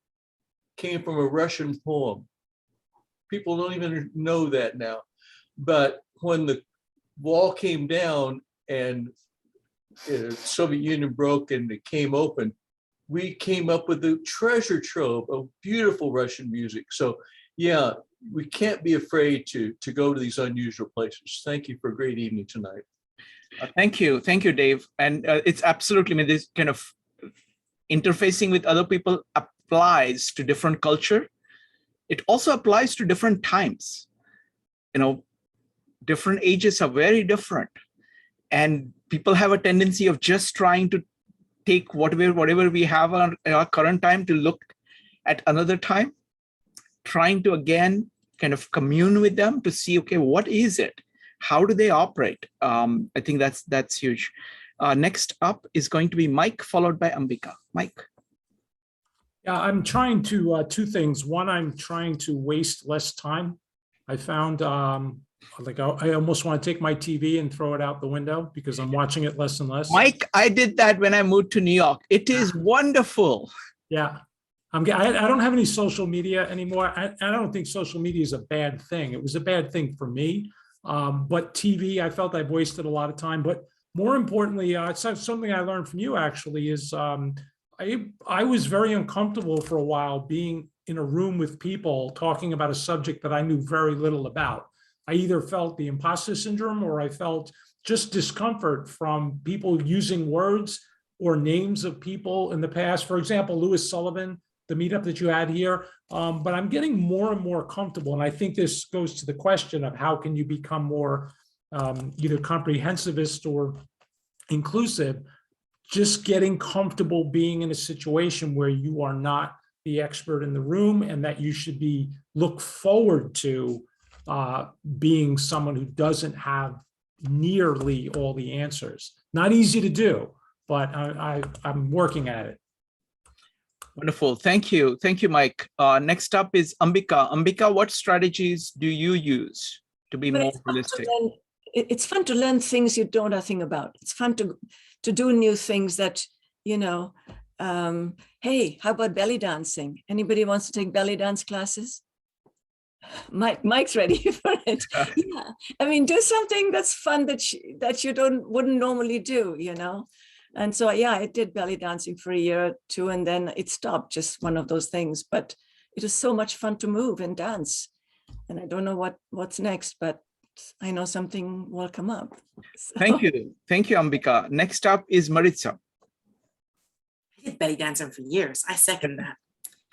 came from a Russian poem. People don't even know that now. But when the wall came down and the Soviet Union broke and it came open, we came up with a treasure trove of beautiful Russian music. So yeah, we can't be afraid to go to these unusual places. Thank you for a great evening tonight. Thank you, Dave. And it's absolutely, I mean, this kind of interfacing with other people applies to different culture. It also applies to different times. You know, different ages are very different, and people have a tendency of just trying to take whatever we have on our current time to look at another time, trying to again kind of commune with them to see, okay, what is it? How do they operate? I think that's huge. Next up is going to be Mike, followed by Ambika. Mike. Yeah, I'm trying to two things. One, I'm trying to waste less time. I found like I almost want to take my TV and throw it out the window because I'm watching it less and less. Mike, I did that when I moved to New York. It is wonderful. Yeah. I don't have any social media anymore. I don't think social media is a bad thing. It was a bad thing for me. But TV, I felt I've wasted a lot of time. But more importantly, it's something I learned from you actually is I was very uncomfortable for a while being in a room with people talking about a subject that I knew very little about. I either felt the imposter syndrome or I felt just discomfort from people using words or names of people in the past. For example, Louis Sullivan, the meetup that you had here. But I'm getting more and more comfortable. And I think this goes to the question of how can you become more either comprehensivist or inclusive, just getting comfortable being in a situation where you are not the expert in the room and that you should look forward to being someone who doesn't have nearly all the answers. Not easy to do, but I'm working at it. Wonderful. Thank you. Thank you, Mike. Next up is Ambika. Ambika, what strategies do you use to be more holistic? It's fun to learn things you don't know nothing about. It's fun to do new things that, you know, hey, how about belly dancing? Anybody wants to take belly dance classes? Mike's ready for it. Yeah, I mean, do something that's fun that you wouldn't normally do, you know. And so, yeah, I did belly dancing for a year or two, and then it stopped, just one of those things. But it is so much fun to move and dance. And I don't know what's next, but I know something will come up. So. Thank you. Thank you, Ambika. Next up is Maritza. I did belly dancing for years. I second that.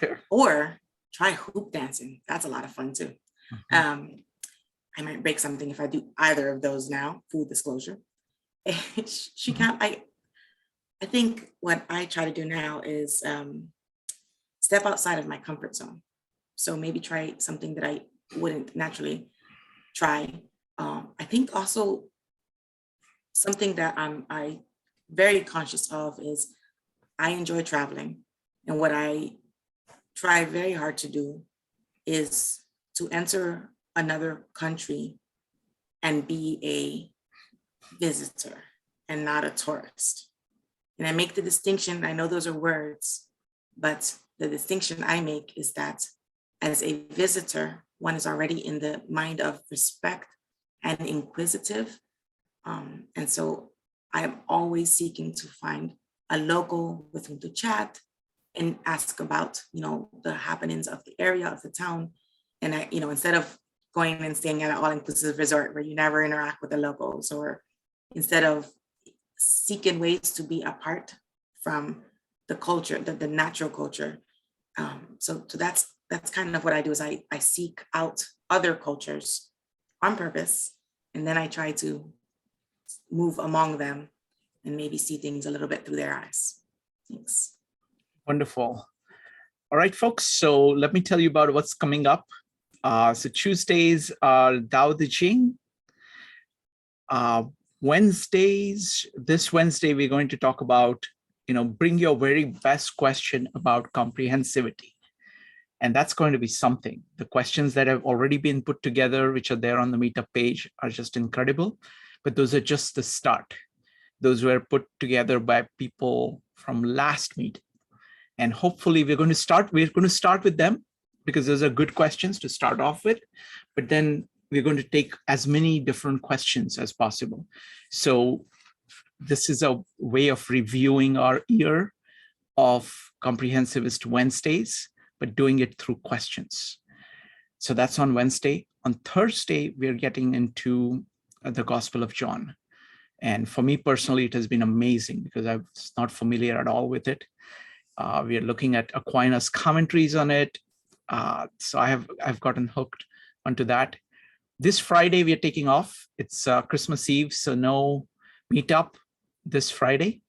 Okay. Or try hoop dancing. That's a lot of fun too. I might break something if I do either of those now, full disclosure. She can't, I think what I try to do now is step outside of my comfort zone. So maybe try something that I wouldn't naturally try. I think also something that I'm very conscious of is I enjoy traveling. And what I try very hard to do is to enter another country and be a visitor and not a tourist. And I make the distinction, I know those are words, but the distinction I make is that as a visitor, one is already in the mind of respect and inquisitive. And so I am always seeking to find a local with whom to chat and ask about, you know, the happenings of the area, of the town. And I, you know, instead of going and staying at an all-inclusive resort where you never interact with the locals, or instead of seeking ways to be apart from the culture, the natural culture. So that's kind of what I do, is I seek out other cultures on purpose, and then I try to move among them and maybe see things a little bit through their eyes. Thanks. Wonderful. All right, folks. So let me tell you about what's coming up. So Tuesdays are Dao De Jing. Wednesdays, this Wednesday, we're going to talk about, you know, bring your very best question about comprehensivity. And that's going to be something. The questions that have already been put together, which are there on the meetup page, are just incredible. But those are just the start. Those were put together by people from last meet. And hopefully we're going to start with them because those are good questions to start off with. But then we're going to take as many different questions as possible. So this is a way of reviewing our year of Comprehensivist Wednesdays, but doing it through questions. So that's on Wednesday. On Thursday, we're getting into the Gospel of John. And for me personally, it has been amazing because I was not familiar at all with it. We are looking at Aquinas' commentaries on it. So I've gotten hooked onto that. This Friday, we are taking off. It's Christmas Eve, so no meetup this Friday.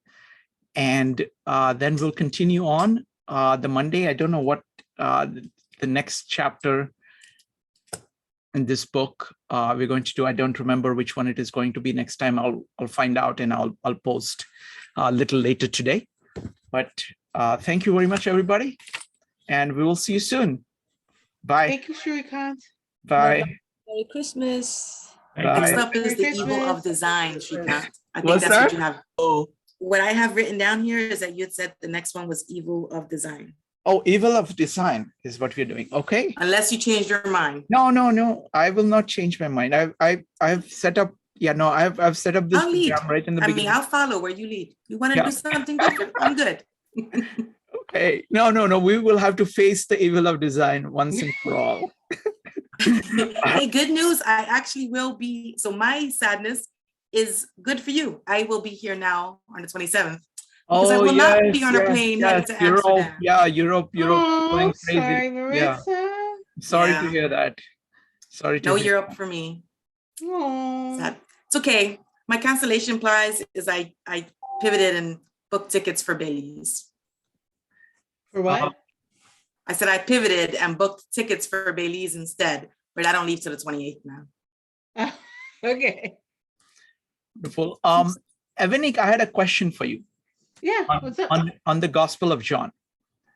And then we'll continue on the Monday. I don't know what the next chapter in this book we're going to do. I don't remember which one it is going to be next time. I'll find out and I'll post a little later today. But thank you very much, everybody. And we will see you soon. Bye. Thank you, Shrikant. Bye. Merry Christmas. Next up is the evil of design, Shrikant. I think What's that's that? what you have. Oh, what I have written down here is that you had said the next one was evil of design. Oh, evil of design is what we're doing. Okay. Unless you change your mind. No. I will not change my mind. I've set up Yeah, no, I've set up this I'll lead. program right in the I mean, beginning. I'll follow where you lead. You want to Yeah. do something different? I'm good. Okay, no, we will have to face the evil of design once and for all. Hey, good news. I actually will be. So my sadness is good for you. I will be here now on the 27th. Because I will not be on a plane headed to Europe, Amsterdam. yeah, Europe Oh, going crazy. sorry, Yeah, Marissa. sorry to Yeah. hear that. Sorry to No hear. Europe for me. Oh. Sad. It's okay. My cancellation prize is I pivoted and booked tickets for Belize. For what? I said I pivoted and booked tickets for Belize instead, but I don't leave till the 28th now. Okay. Beautiful. Evanik, I had a question for you. Yeah, what's up? On the Gospel of John.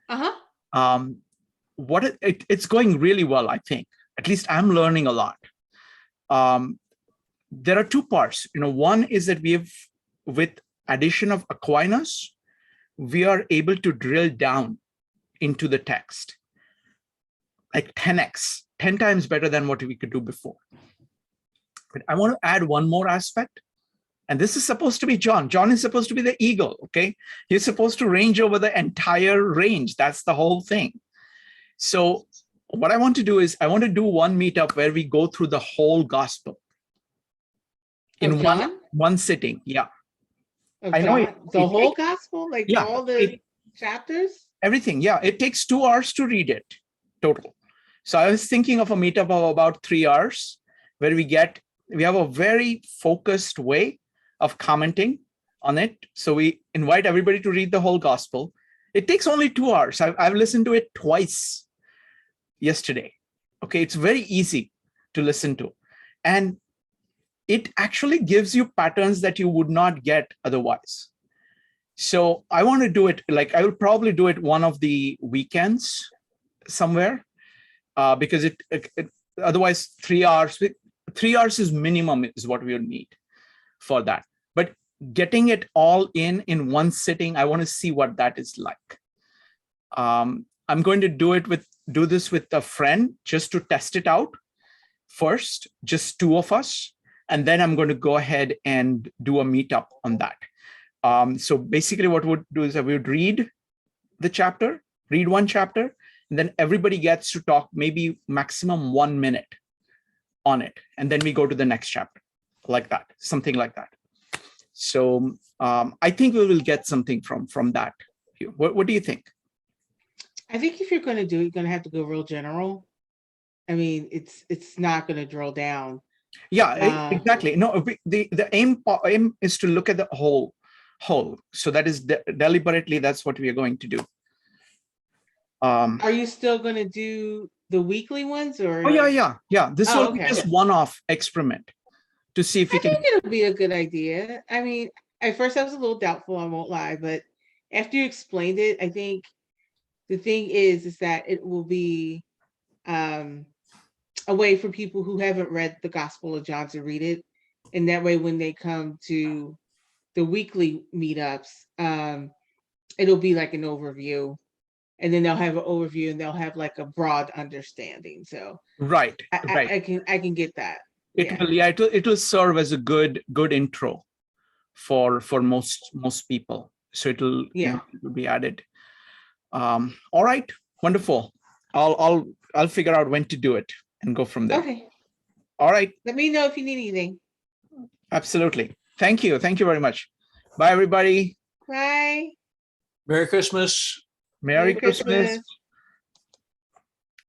Uh-huh. It's going really well, I think. At least I'm learning a lot. There are two parts. One is that with addition of Aquinas, we are able to drill down into the text, like 10x, 10 times better than what we could do before. But I want to add one more aspect. And this is supposed to be John. John is supposed to be the eagle, okay? He's supposed to range over the entire range. That's the whole thing. So what I want to do is I want to do one meetup where we go through the whole gospel in one sitting. Yeah. I know the whole gospel, like all the chapters? Everything. Yeah. It takes 2 hours to read it total. So I was thinking of a meetup of about 3 hours where we have a very focused way of commenting on it. So we invite everybody to read the whole gospel. It takes only 2 hours. I've listened to it twice yesterday. Okay, it's very easy to listen to. And it actually gives you patterns that you would not get otherwise. So I want to do it, like I will probably do it one of the weekends somewhere, because it otherwise 3 hours, 3 hours is minimum is what we'll need for that. But getting it all in one sitting, I want to see what that is like. I'm going to do this with a friend just to test it out first, just 2 of us. And then I'm going to go ahead and do a meetup on that. So basically what we'll do is we would read one chapter, and then everybody gets to talk maybe maximum 1 minute on it. And then we go to the next chapter like that, something like that. So I think we will get something from that. What do you think? I think if you're going to do it, you're going to have to go real general. I mean, it's not going to drill down. Yeah, exactly. No, the aim is to look at the whole. So that is deliberately, that's what we are going to do. Are you still going to do the weekly ones or? Oh yeah. This will be just one-off experiment to see if we can. I think it'll be a good idea. I mean, at first I was a little doubtful, I won't lie, but after you explained it, I think the thing is that it will be a way for people who haven't read the Gospel of John to read it. And that way, when they come to the weekly meetups, it'll be like an overview. And then they'll have an overview and they'll have like a broad understanding. So right. I can get that. It will serve as a good intro for most people. So it'll be added. All right, wonderful. I'll figure out when to do it and go from there. Okay. All right. Let me know if you need anything. Absolutely. Thank you. Thank you very much. Bye, everybody. Bye. Merry Christmas. Merry Christmas.